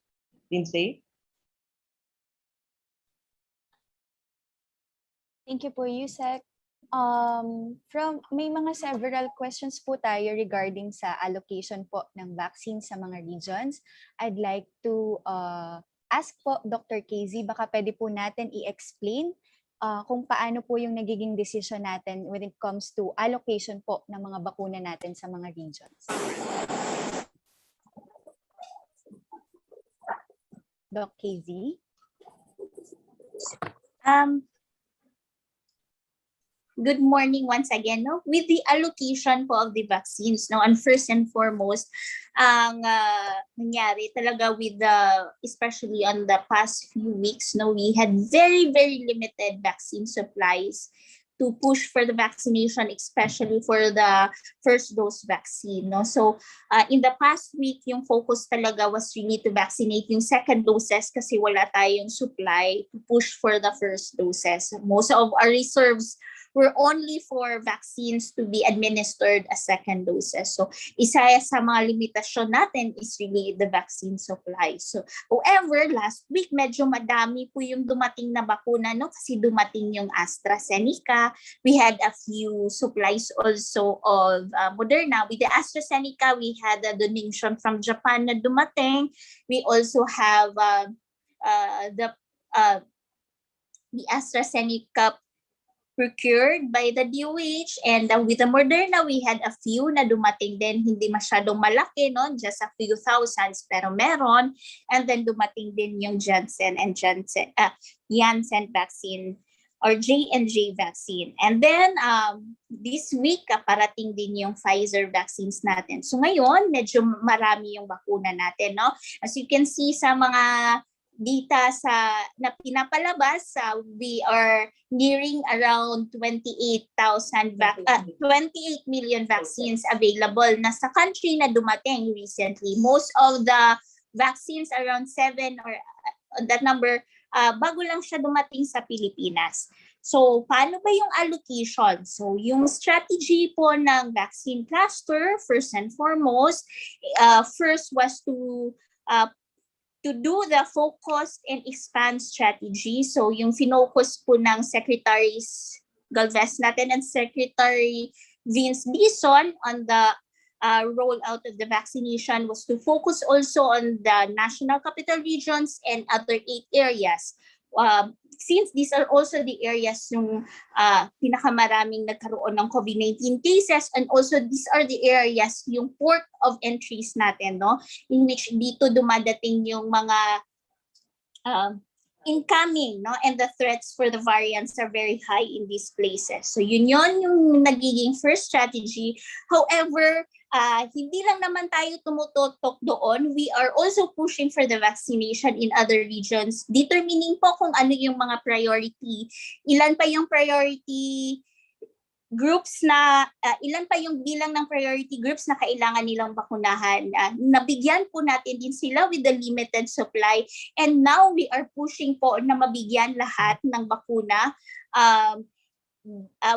Lindsay? Thank you po, Yusek. May mga several questions po tayo regarding sa allocation po ng vaccine sa mga regions. I'd like to ask po Dr. KZ, baka pwede po natin i-explain kung paano po yung nagiging decision natin when it comes to allocation po ng mga bakuna natin sa mga regions. Doc KZ? good morning once again, no? With the allocation po of the vaccines, no? And first and foremost, ang nangyari talaga with especially on the past few weeks, no? We had very, very limited vaccine supplies to push for the vaccination, especially for the first dose vaccine, no? So, in the past week, yung focus talaga was really to vaccinate yung second doses kasi wala tayong supply to push for the first doses. Most of our reserves were only for vaccines to be administered as second doses. So, isa sa mga limitasyon natin is really the vaccine supply. So, however, last week, medyo madami po yung dumating na bakuna, no? Kasi dumating yung AstraZeneca. We had a few supplies also of Moderna. With the AstraZeneca, we had a donation from Japan na dumating. We also have the AstraZeneca procured by the DOH, and with the Moderna, we had a few na dumating din, hindi masyadong malaki, no? Just a few thousands, pero meron. And then dumating din yung Janssen vaccine or J&J vaccine. And then this week, parating din yung Pfizer vaccines natin. So ngayon, medyo marami yung bakuna natin, no? As you can see sa mga data na pinapalabas, we are nearing around 28 million vaccines available na sa country na dumating recently. Most of the vaccines, around 7 or that number, bago lang siya dumating sa Pilipinas. So, paano ba yung allocation? So, yung strategy po ng vaccine cluster, first and foremost, first was to do the focus and expand strategy. So yung finocus po ng Secretaries Galvez natin and Secretary Vince Dizon on the rollout of the vaccination was to focus also on the national capital regions and other 8 areas. Since these are also the areas yung pinakamaraming nagkaroon ng COVID-19 cases, and also these are the areas yung port of entries natin, no? In which dito dumadating yung mga incoming, no? And the threats for the variants are very high in these places. So yun yung nagiging first strategy. However, hindi lang naman tayo tumututok doon. We are also pushing for the vaccination in other regions, determining po kung ano yung mga priority. Ilan pa yung priority groups ilan pa yung bilang ng priority groups na kailangan nilang bakunahan. Nabigyan po natin din sila with the limited supply, and now we are pushing po na mabigyan lahat ng bakuna.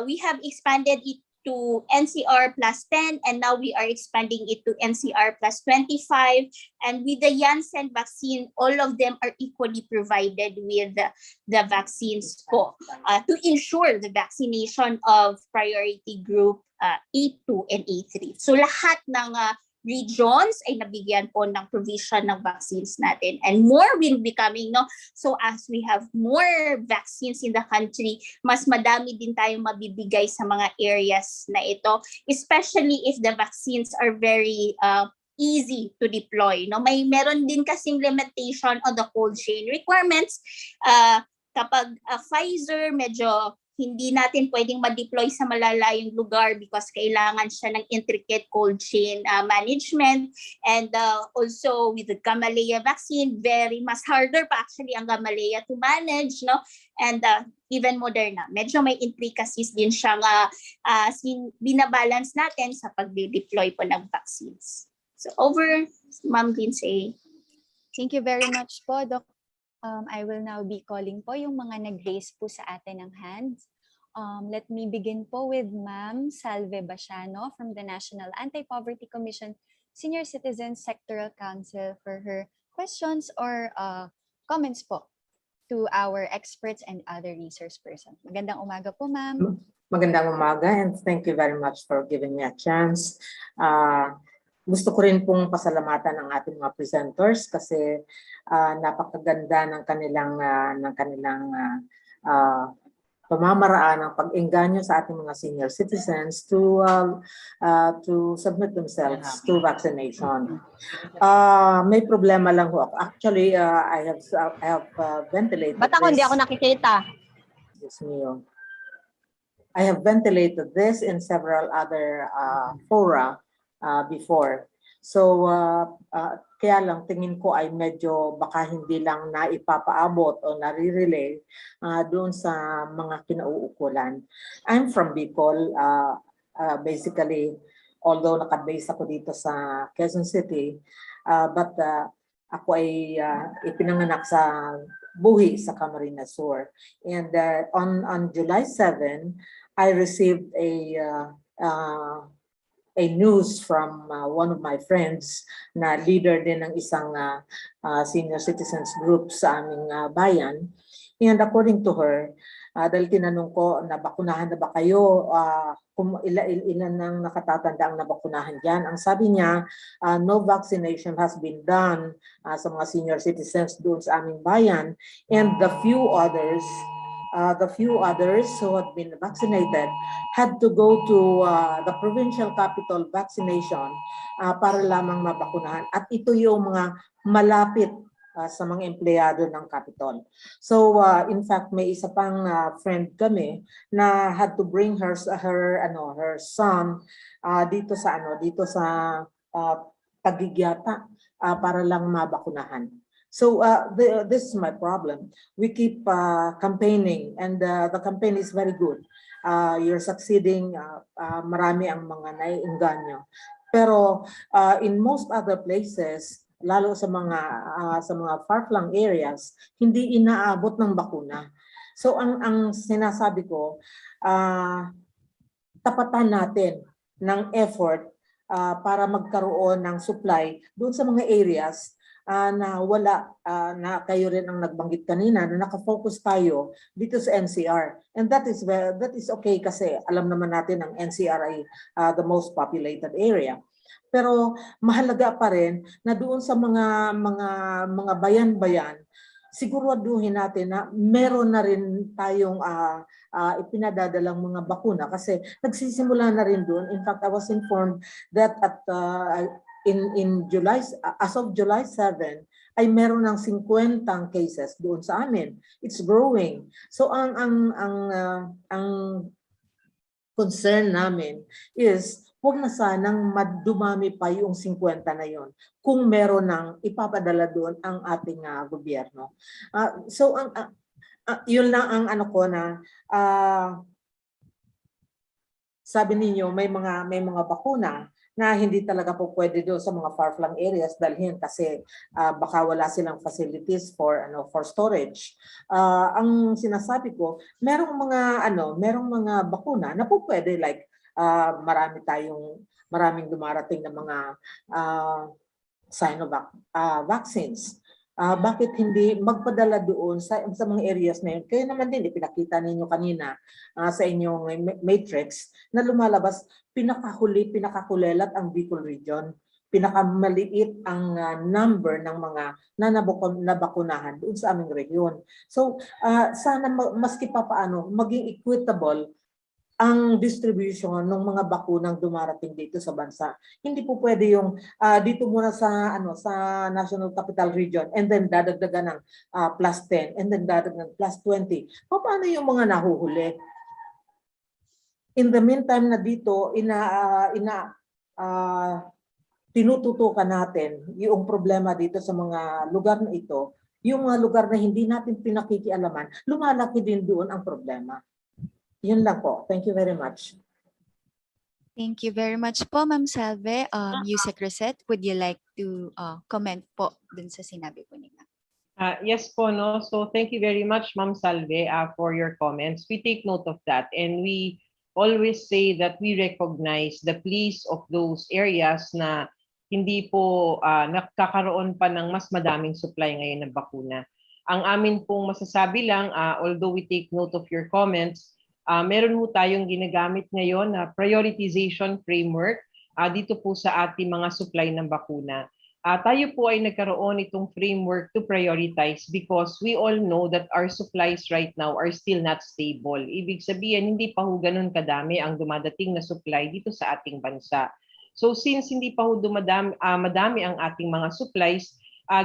We have expanded it to NCR plus 10, and now we are expanding it to NCR plus 25. And with the Janssen vaccine, all of them are equally provided with the vaccines po to ensure the vaccination of priority group A2 and A3. So lahat ng regions ay nabigyan po ng provision ng vaccines natin, and more will be coming, no? So as we have more vaccines in the country, mas madami din tayong mabibigay sa mga areas na ito, especially if the vaccines are very easy to deploy, no? Meron din kasing limitation on the cold chain requirements. Kapag Pfizer, medyo hindi natin pwedeng ma-deploy sa malalayong lugar because kailangan siya ng intricate cold chain management. And also with the Gamaleya vaccine, very mas harder pa actually ang Gamaleya to manage, no? And even Moderna, medyo may intricacies din siya binabalance natin sa pag-deploy po ng vaccines. So over, Ma'am Lindsay. Thank you very much po, Doc. I will now be calling po yung mga nag-raise po sa atin ng hands. Let me begin po with Ma'am Salve Basiano from the National Anti-Poverty Commission Senior Citizen Sectoral Council for her questions or comments po to our experts and other resource persons. Magandang umaga po, Ma'am. Magandang umaga, and thank you very much for giving me a chance. Gusto ko rin pong pasalamatan ng ating mga presenters kasi napakaganda ng kanilang pamamaraan ng pag-engganyo sa ating mga senior citizens to submit themselves to vaccination. May problema lang ho ako. Actually, I have ventilated. Ba't ako hindi ako nakikita? Yes, mio. I have ventilated this in several other fora before. So, kaya lang tingin ko ay medyo baka hindi lang naipapaabot o nare-relay doon sa mga kinauukulan. I'm from Bicol, basically, although nakabase ako dito sa Quezon City, but ako ay ipinanganak sa Buhi sa Camarines Sur. And on July 7, I received a news from one of my friends na leader din ng isang senior citizens group sa aming bayan. And according to her, dahil tinanong ko, nabakunahan na ba kayo? Ilan ang nakatatanda ang nabakunahan dyan? Ang sabi niya, no vaccination has been done sa mga senior citizens doon sa aming bayan. And the few others who had been vaccinated had to go to the provincial capital vaccination para lamang mabakunahan. At ito yung mga malapit sa mga empleyado ng capital. So in fact, may isa pang friend kami na had to bring her son dito sa Tagigyata para lang mabakunahan. So this is my problem. We keep campaigning and the campaign is very good. You're succeeding, marami ang mga naiengganyo. Pero in most other places, lalo sa mga far-flung areas, hindi inaabot ng bakuna. So ang sinasabi ko, tapatan natin ng effort para magkaroon ng supply doon sa mga areas na wala, na kayo rin ang nagbanggit kanina, na nakafocus tayo dito sa NCR. And that is okay kasi alam naman natin ang NCR ay the most populated area. Pero mahalaga pa rin na doon sa mga bayan-bayan, siguraduhin natin na meron na rin tayong ipinadadalang mga bakuna kasi nagsisimula na rin doon. In fact, I was informed that in July, as of July 7, ay meron ng 50 cases doon sa amin. It's growing. So ang concern namin is huwag na sanang madumami pa yung 50 na yon kung meron ng ipapadala doon ang ating gobyerno. So yun lang ang ano ko na sabi ninyo may mga bakuna na hindi talaga po pwede doon sa mga far-flung areas dalhin kasi baka wala silang facilities for storage. Ang sinasabi ko, merong mga bakuna na po pwede, like maraming dumarating na mga Sinovac vaccines. Bakit hindi magpadala doon sa mga areas na yun? Kaya naman din, ipinakita ninyo kanina sa inyong matrix na lumalabas, pinakakulelat ang Bicol region. Pinakamaliit ang number ng mga nabakunahan doon sa aming region. So, sana maski pa paano, maging equitable ang distribution ng mga bakunang dumarating dito sa bansa. Hindi po pwede yung dito muna sa National Capital Region and then dadagdagan ng plus 10 and then dadagdagan ng plus 20. Paano yung mga nahuhuli? In the meantime na dito tinututukan natin yung problema dito sa mga lugar na ito, yung mga lugar na hindi natin pinakikialaman, lumalaki din doon ang problema. Yun lang po. Thank you very much. Thank you very much po, Ma'am Salve. Yusek Rosette, would you like to comment po dun sa sinabi po niya? Yes po, no? So thank you very much, Ma'am Salve, for your comments. We take note of that and we always say that we recognize the pleas of those areas na hindi po nakakaroon pa ng mas madaming supply ngayon ng bakuna. Ang amin pong masasabi lang, although we take note of your comments, meron po tayong ginagamit ngayon na prioritization framework dito po sa ating mga supply ng bakuna. Tayo po ay nagkaroon itong framework to prioritize because we all know that our supplies right now are still not stable. Ibig sabihin, hindi pa ho ganun kadami ang dumadating na supply dito sa ating bansa. So since hindi pa ho madami ang ating mga supplies,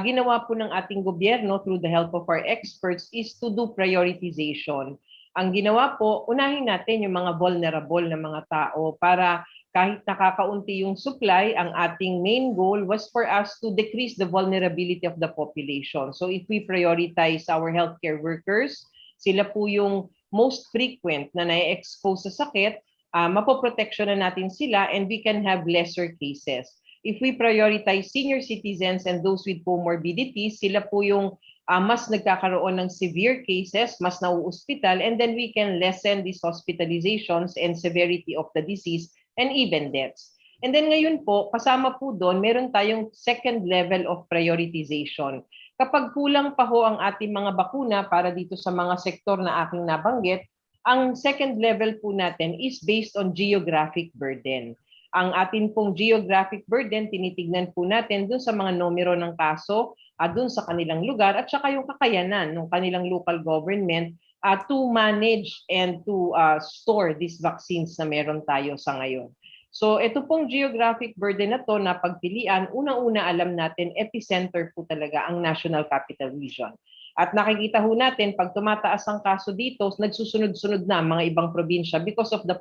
ginawa po ng ating gobyerno through the help of our experts is to do prioritization. Ang ginawa po, unahin natin yung mga vulnerable na mga tao para kahit nakakaunti yung supply, ang ating main goal was for us to decrease the vulnerability of the population. So if we prioritize our healthcare workers, sila po yung most frequent na na-expose sa sakit, mapoproteksyon na natin sila and we can have lesser cases. If we prioritize senior citizens and those with comorbidities, sila po yung mas nagkakaroon ng severe cases, mas nauuspital, and then we can lessen these hospitalizations and severity of the disease and even deaths. And then ngayon po, kasama po doon, meron tayong second level of prioritization. Kapag kulang pa ho ang ating mga bakuna para dito sa mga sektor na aking nabanggit, ang second level po natin is based on geographic burden. Ang atin pong geographic burden, tinitignan po natin dun sa mga numero ng kaso, dun sa kanilang lugar, at saka yung kakayanan ng kanilang local government to manage and to store these vaccines na meron tayo sa ngayon. So ito pong geographic burden na to na pagpilian, unang-una alam natin, epicenter po talaga ang National Capital Region. At nakikita ho natin, pag tumataas ang kaso dito, nagsusunod-sunod na mga ibang probinsya because of the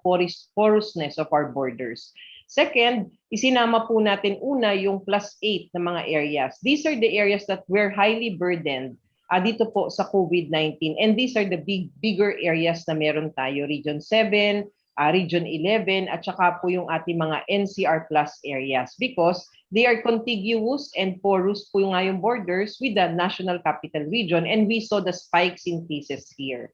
porousness of our borders. Second, isinama po natin una yung +8 na mga areas. These are the areas that were highly burdened dito po sa COVID-19. And these are the bigger areas na meron tayo. Region 7, Region 11, at saka po yung ating mga NCR plus areas because they are contiguous and porous po nga yung borders with the National Capital Region, and we saw the spikes in cases here.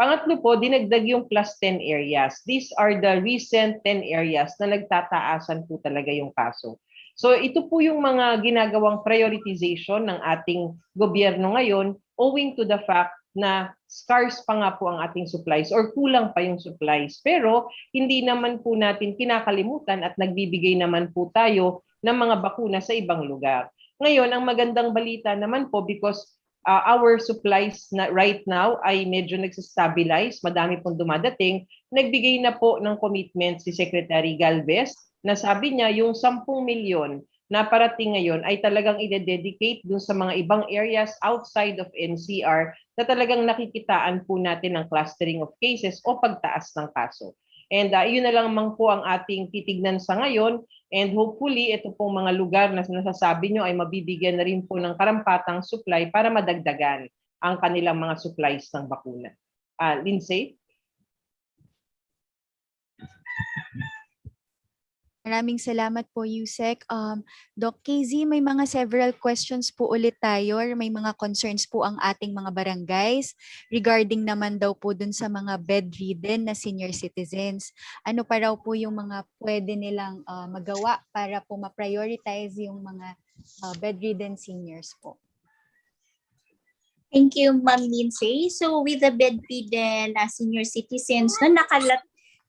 Pangatlo po, dinagdag yung +10 areas. These are the recent 10 areas na nagtataasan po talaga yung kaso. So ito po yung mga ginagawang prioritization ng ating gobyerno ngayon owing to the fact na scarce pa nga po ang ating supplies or kulang pa yung supplies. Pero hindi naman po natin kinakalimutan at nagbibigay naman po tayo ng mga bakuna sa ibang lugar. Ngayon, ang magandang balita naman po because our supplies na right now ay medyo nagsastabilize, madami pong dumadating, nagbigay na po ng commitment si Secretary Galvez na sabi niya yung 10 milyon na parating ngayon ay talagang i-dedicate dun sa mga ibang areas outside of NCR na talagang nakikitaan po natin ng clustering of cases o pagtaas ng kaso. And yun na lang po ang ating titignan sa ngayon. And hopefully, ito pong mga lugar na nasasabi nyo ay mabibigyan na rin po ng karampatang supply para madagdagan ang kanilang mga supplies ng bakuna. Lindsay? Maraming salamat po, Yusek. Doc KZ, may mga several questions po ulit tayo or may mga concerns po ang ating mga barangays regarding naman daw po dun sa mga bedridden na senior citizens. Ano pa raw po yung mga pwede nilang magawa para po ma-prioritize yung mga bedridden seniors po? Thank you, Ma'am Lindsay. So with the bedridden senior citizens,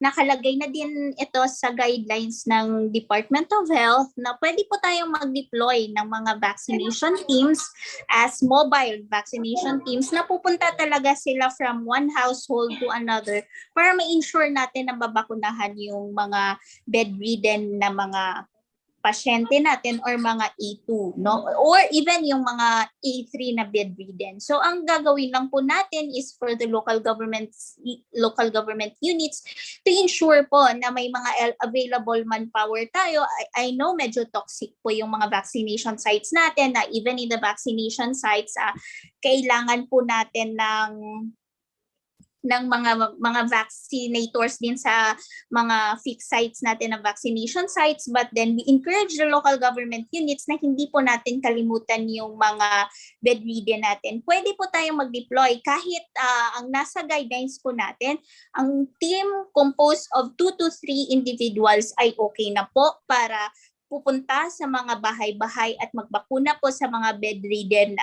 nakalagay na din ito sa guidelines ng Department of Health na pwede po tayong mag-deploy ng mga vaccination teams as mobile vaccination teams na pupunta talaga sila from one household to another para ma-ensure natin na mabakunahan yung mga bedridden na mga pasyente natin or mga A2, no? Or even yung mga A3 na bedridden. So ang gagawin lang po natin is for the local government units to ensure po na may mga available manpower tayo. I know medyo toxic po yung mga vaccination sites natin na even in the vaccination sites kailangan po natin ng mga vaccinators din sa mga fixed sites natin na vaccination sites, but then we encourage the local government units na hindi po natin kalimutan yung mga bedridden natin. Pwede po tayong mag-deploy kahit ang nasa guidelines po natin, ang team composed of 2 to 3 individuals ay okay na po para pupunta sa mga bahay-bahay at magbakuna po sa mga bedridden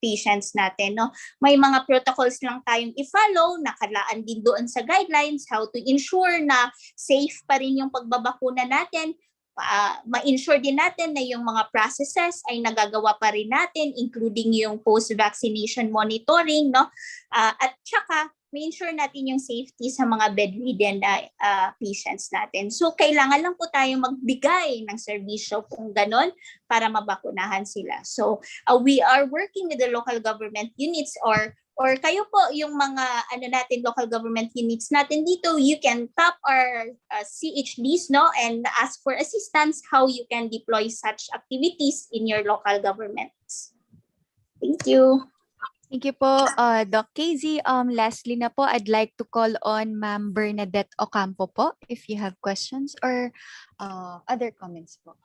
patients natin, no? May mga protocols lang tayong i-follow, nakalaan din doon sa guidelines, how to ensure na safe pa rin yung pagbabakuna natin, ma-ensure din natin na yung mga processes ay nagagawa pa rin natin, including yung post-vaccination monitoring, no? At saka, ma-ensure natin yung safety sa mga bedridden patients natin. So, kailangan lang po tayo magbigay ng serbisyo kung ganon para mabakunahan sila. So, we are working with the local government units or or kayo po yung mga local government units natin dito, you can tap our CHDs, no, and ask for assistance how you can deploy such activities in your local governments. Thank you. Thank you po, Doc KZ. Lastly na po, I'd like to call on Ma'am Bernadette Ocampo po if you have questions or other comments po.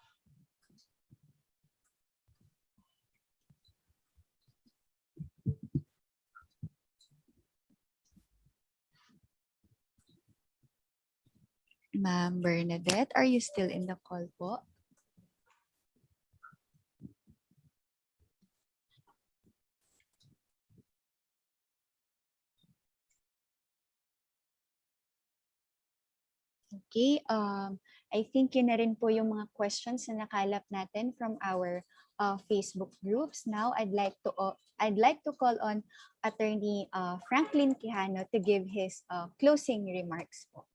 Ma'am Bernadette, are you still in the call po? Okay, I think yun na rin po yung mga questions na nakalap natin from our Facebook groups. Now, I'd like to call on Attorney Franklin Quijano to give his closing remarks po.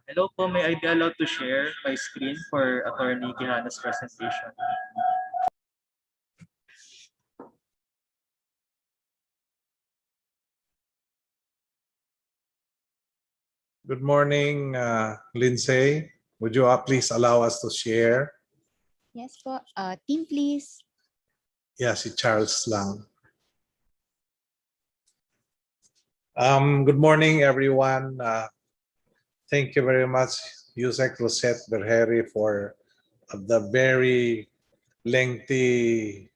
Hello po, may I be allowed to share my screen for Attorney Quijano's presentation? Good morning, Lindsay. Would you please allow us to share? Yes po, team please. Yeah, si Charles lang. Good morning, everyone. Thank you very much, Yusek Rosette Berheri, for the very lengthy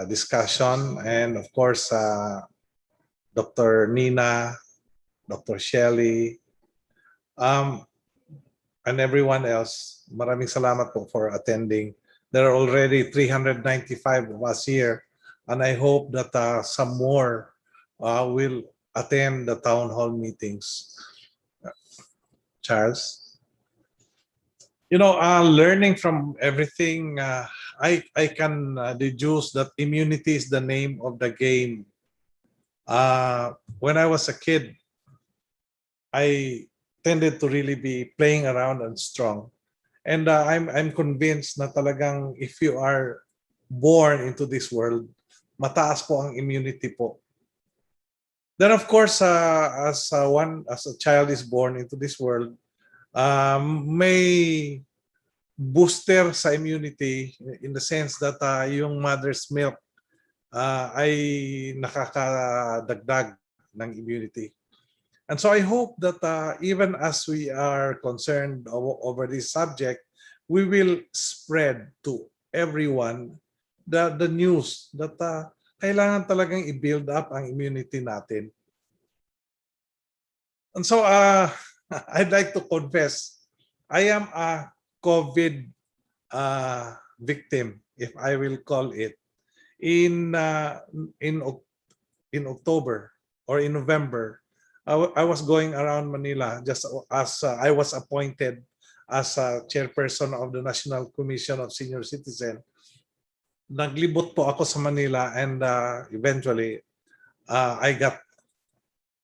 discussion. And of course, Dr. Nina, Dr. Shelley, and everyone else. Maraming salamat po for attending. There are already 395 of us here, and I hope that some more will attend the town hall meetings. Charles? You know, learning from everything, I can deduce that immunity is the name of the game. When I was a kid, I tended to really be playing around and strong. And I'm convinced na talagang if you are born into this world, mataas po ang immunity po. Then of course, as a child is born into this world, may booster sa immunity in the sense that yung mother's milk ay nakakadagdag ng immunity. And so I hope that even as we are concerned over this subject, we will spread to everyone the news that kailangan talagang i-build up ang immunity natin. And so I'd like to confess, I am a COVID victim, if I will call it, in October or in November. I was going around Manila just as I was appointed as a chairperson of the National Commission of Senior Citizens. Naglibot po ako sa Manila and eventually I got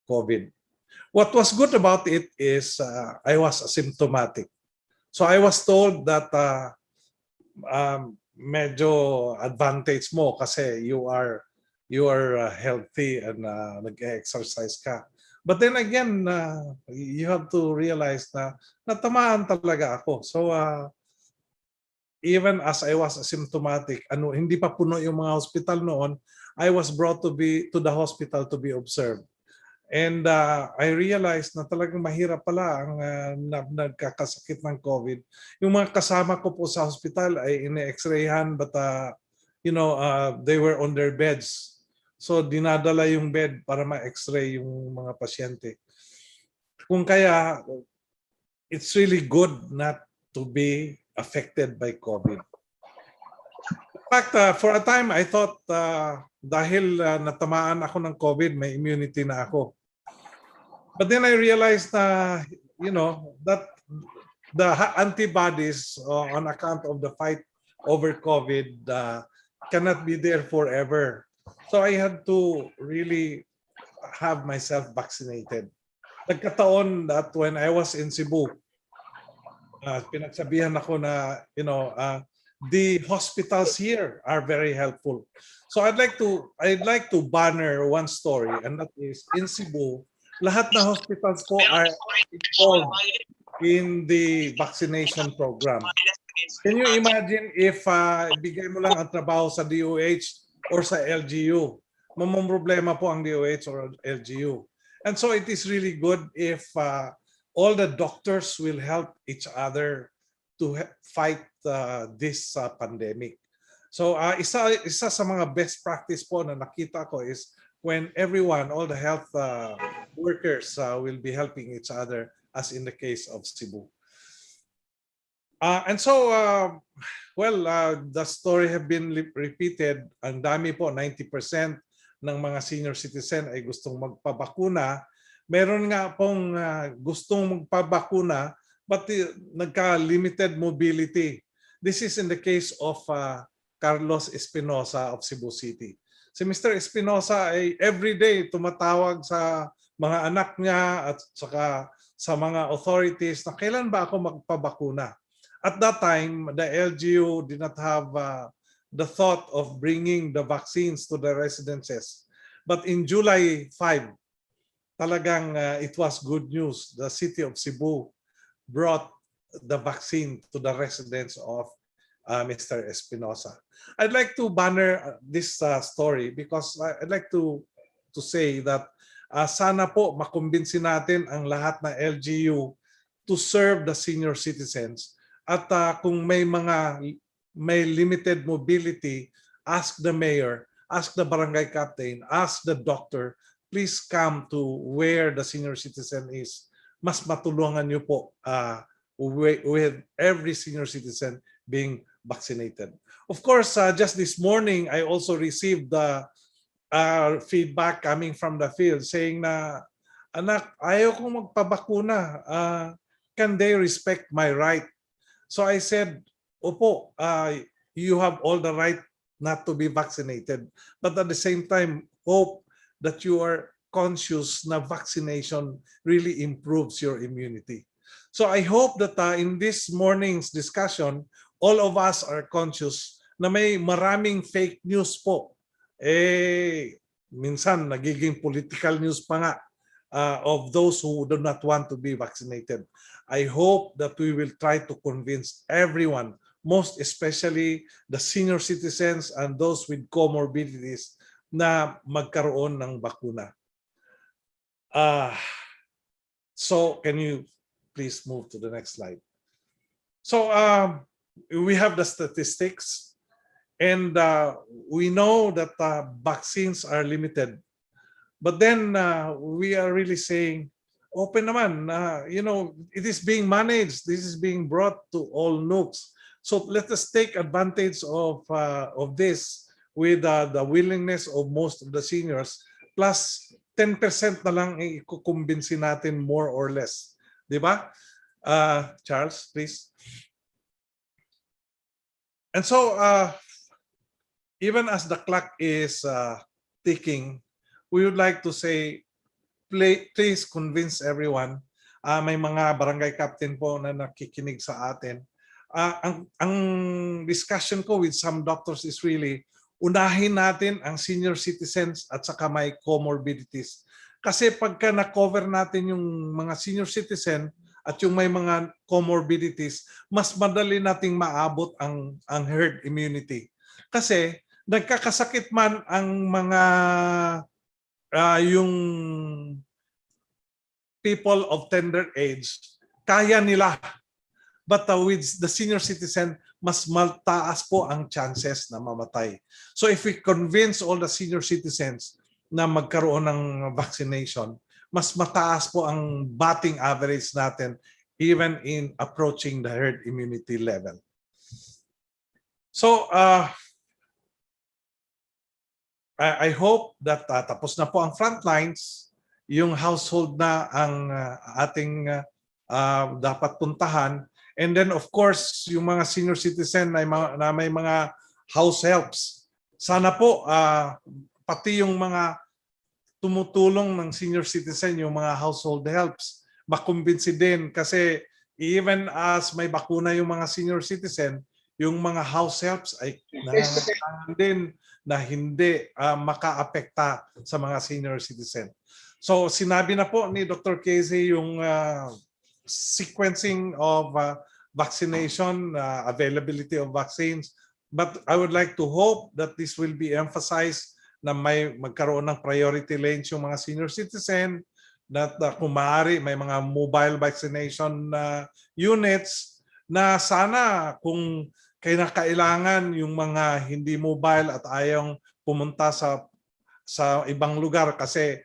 COVID. What was good about it is I was asymptomatic. So I was told that medyo advantage mo kasi you are healthy and nag-exercise ka. But then again, you have to realize na natamaan talaga ako. So even as I was asymptomatic, hindi pa puno yung mga hospital noon, I was brought to the hospital to be observed. And I realized na talagang mahirap pala ang nagkakasakit ng COVID. Yung mga kasama ko po sa hospital ay ine-x-rayhan but they were on their beds. So dinadala yung bed para ma-x-ray yung mga pasyente. Kung kaya, it's really good not to be affected by COVID. In fact, for a time, I thought dahil natamaan ako ng COVID, may immunity na ako. But then I realized that the antibodies on account of the fight over COVID cannot be there forever. So I had to really have myself vaccinated. Nagkataon that when I was in Cebu, pinagsabihan ako na, the hospitals here are very helpful. So I'd like to banner one story, and that is in Cebu, lahat na hospitals po are involved in the vaccination program. Can you imagine if bigay mo lang ang trabaho sa DOH or sa LGU? Problema po ang DOH or LGU. And so it is really good if all the doctors will help each other to fight this pandemic. So isa sa mga best practice po na nakita ko is when everyone, all the health workers will be helping each other, as in the case of Cebu. And so, the story have been repeated. Ang dami po, 90% ng mga senior citizen ay gustong magpabakuna. Meron nga pong gustong magpabakuna but nagka-limited mobility. This is in the case of Carlos Espinosa of Cebu City. Si Mr. Espinosa ay everyday tumatawag sa mga anak niya at saka sa mga authorities na kailan ba ako magpabakuna. At that time, the LGU did not have the thought of bringing the vaccines to the residences. But in July 5, talagang it was good news. The city of Cebu brought the vaccine to the residents of Mr. Espinosa. I'd like to banner this story because I'd like to say that sana po makumbinsin natin ang lahat na LGU to serve the senior citizens. At kung may limited mobility, ask the mayor, ask the barangay captain, ask the doctor, please come to where the senior citizen is. Mas matulungan niyo po with every senior citizen being vaccinated. Of course, just this morning, I also received the feedback coming from the field saying na, anak, ayaw kong magpabakuna. Can they respect my right? So I said, opo, you have all the right not to be vaccinated. But at the same time, hope that you are conscious na vaccination really improves your immunity. So I hope that in this morning's discussion, all of us are conscious na may maraming fake news po. Minsan nagiging political news pa nga of those who do not want to be vaccinated. I hope that we will try to convince everyone, most especially the senior citizens and those with comorbidities, na magkaroon ng bakuna. So can you please move to the next slide? So we have the statistics, and we know that vaccines are limited. But then we are really saying, open naman, it is being managed. This is being brought to all nooks. So let us take advantage of this with the willingness of most of the seniors, plus 10% na lang ikukumbinsi natin more or less. Di ba? Charles, please. And so, even as the clock is ticking, we would like to say, please convince everyone. May mga barangay captain po na nakikinig sa atin. Ang discussion ko with some doctors is really, unahin natin ang senior citizens at saka may comorbidities. Kasi pagka na-cover natin yung mga senior citizen at yung may mga comorbidities, mas madali nating maabot ang herd immunity. Kasi nagkakasakit man ang mga yung people of tender age, kaya nila. But with the senior citizen, mas mataas po ang chances na mamatay. So if we convince all the senior citizens na magkaroon ng vaccination, mas mataas po ang batting average natin even in approaching the herd immunity level. So I hope that tapos na po ang front lines, yung household na ang ating dapat puntahan. And then of course, yung mga senior citizen na may mga house helps. Sana po pati yung mga tumutulong ng senior citizen, yung mga household helps, makumbinsi din kasi even as may bakuna yung mga senior citizen, yung mga house helps ay nangangailangan din na hindi makaapekta sa mga senior citizen. So sinabi na po ni Dr. Casey yung sequencing of vaccination, availability of vaccines. But I would like to hope that this will be emphasized na may magkaroon ng priority lanes yung mga senior citizen, that kung maaari may mga mobile vaccination units na sana kung kailangan yung mga hindi mobile at ayong pumunta sa ibang lugar kasi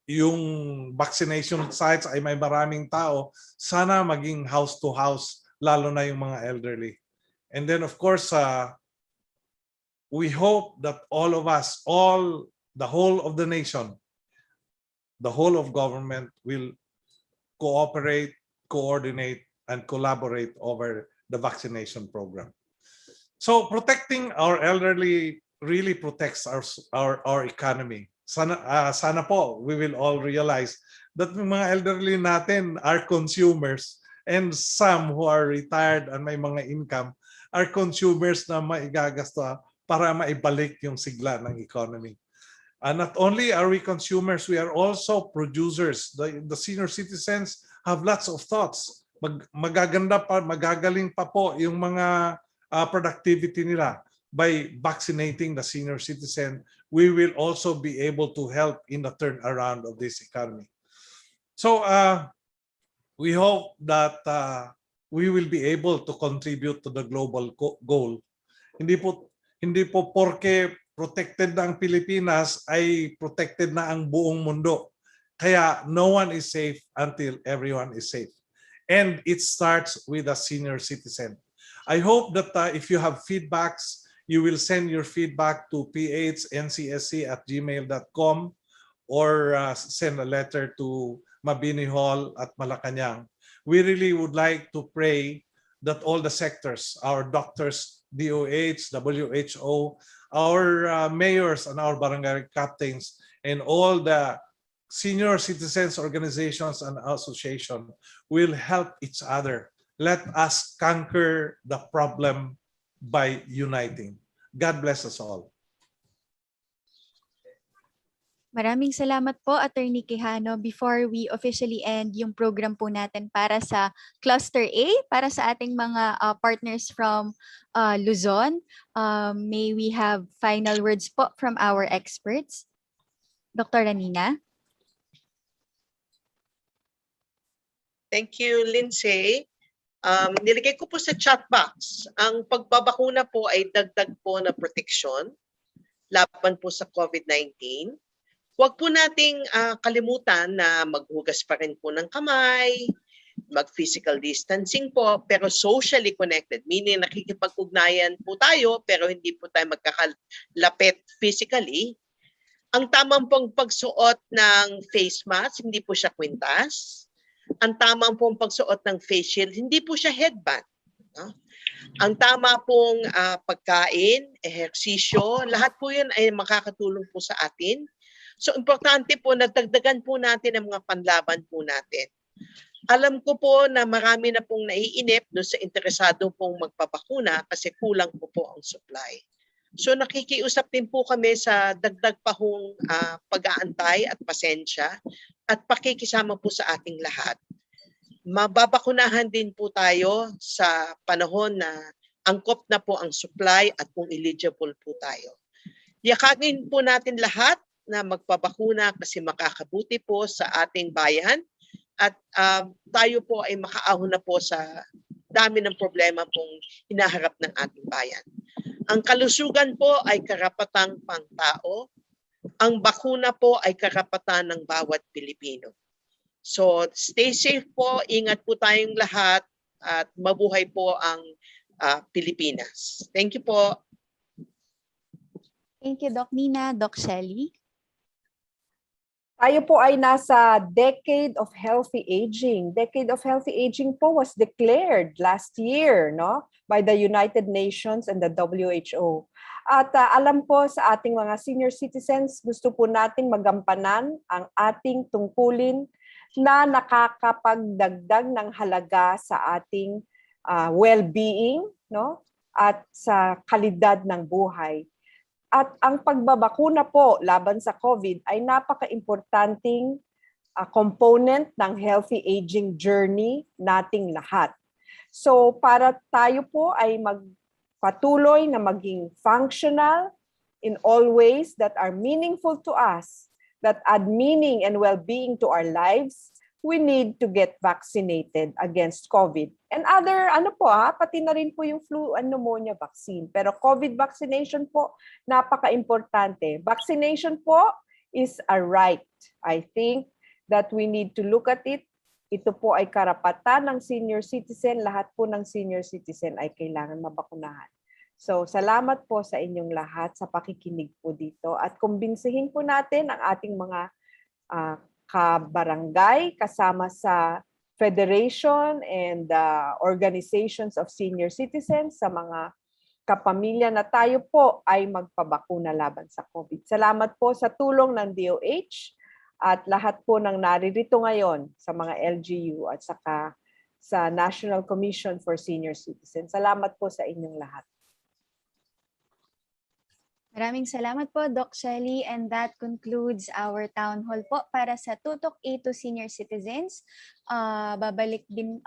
yung vaccination sites ay may maraming tao, sana maging house to house, lalo na yung mga elderly. And then of course, we hope that all of us, the whole of the nation, the whole of government will cooperate, coordinate, and collaborate over the vaccination program. So protecting our elderly really protects our economy. Sana po we will all realize that yung mga elderly natin are consumers, and some who are retired and may mga income are consumers na maigagasto para maibalik yung sigla ng economy. Not only are we consumers, we are also producers. The senior citizens have lots of thoughts. Magagaling pa po yung mga productivity nila. By vaccinating the senior citizen, we will also be able to help in the turnaround of this economy. So we hope that we will be able to contribute to the global goal. Hindi po porke protected na ang Pilipinas ay protected na ang buong mundo. Kaya no one is safe until everyone is safe. And it starts with a senior citizen. I hope that if you have feedbacks, you will send your feedback to phncsc@gmail.com or send a letter to Mabini Hall at Malacanang. We really would like to pray that all the sectors, our doctors, DOH, WHO, our mayors and our barangay captains, and all the senior citizens organizations and association will help each other. Let us conquer the problem by uniting. God bless us all. Maraming salamat po, Attorney Quijano. Before we officially end yung program po natin para sa Cluster A, para sa ating mga partners from Luzon, may we have final words po from our experts. Dr. Ranina? Thank you, Lindsay. Nilagay ko po sa chat box, ang pagbabakuna po ay dagdag po na proteksyon laban po sa COVID-19. Huwag po nating kalimutan na maghugas pa rin po ng kamay, mag-physical distancing po, pero socially connected, meaning nakikipag-ugnayan po tayo pero hindi po tayo magkakalapit physically. Ang tamang pong pagsuot ng face mask, hindi po siya kwintas. Ang tamang pong pagsuot ng face shield, hindi po siya headband. No? Ang tama pong pagkain, ehersisyo, lahat po yun ay makakatulong po sa atin. So importante po na dagdagan po natin ang mga panlaban po natin. Alam ko po na marami na pong naiinip doon sa interesado pong magpapakuna kasi kulang po ang supply. So nakikiusap din po kami sa dagdag pa hong pag-aantay at pasensya at pakikisama po sa ating lahat. Mababakunahan din po tayo sa panahon na angkop na po ang supply at kung eligible po tayo. Yakakin po natin lahat na magpabakuna kasi makakabuti po sa ating bayan at tayo po ay makaahon na po sa dami ng problema pong hinaharap ng ating bayan. Ang kalusugan po ay karapatang pangtao. Ang bakuna po ay karapatan ng bawat Pilipino. So stay safe po, ingat po tayong lahat at mabuhay po ang Pilipinas. Thank you po. Thank you, Doc Nina. Doc Shelly? Tayo po ay nasa Decade of Healthy Aging. Decade of Healthy Aging po was declared last year, no, by the United Nations and the WHO. At alam po sa ating mga senior citizens, gusto po nating magampanan ang ating tungkulin na nakakapagdagdag ng halaga sa ating well-being, no? At sa kalidad ng buhay. At ang pagbabakuna po laban sa COVID ay napaka-importanting component ng healthy aging journey nating lahat. So para tayo po ay magpatuloy na maging functional in all ways that are meaningful to us, that add meaning and well-being to our lives, we need to get vaccinated against COVID. And other, pati na rin po yung flu and pneumonia vaccine. Pero COVID vaccination po, napaka-importante. Vaccination po is a right. I think that we need to look at it. Ito po ay karapatan ng senior citizen. Lahat po ng senior citizen ay kailangan mabakunahan. So, salamat po sa inyong lahat sa pakikinig po dito. At kumbinsihin po natin ang ating mga kabarangay kasama sa Federation and organizations of senior citizens, sa mga kapamilya na tayo po ay magpabakuna laban sa COVID. Salamat po sa tulong ng DOH at lahat po ng naririto ngayon sa mga LGU at saka sa National Commission for Senior Citizens. Salamat po sa inyong lahat. Maraming salamat po, Doc Shelly, and that concludes our town hall po para sa Tutok A to Senior Citizens. Babalik din,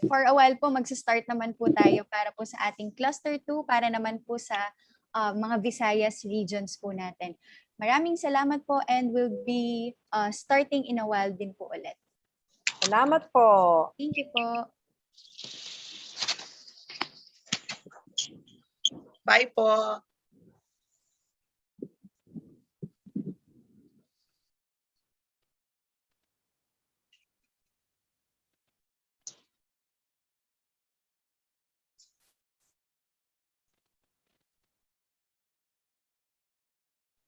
for a while po, magsa-start naman po tayo para po sa ating Cluster 2, para naman po sa mga Visayas regions po natin. Maraming salamat po and we'll be starting in a while din po ulit. Salamat po. Thank you po. Bye po.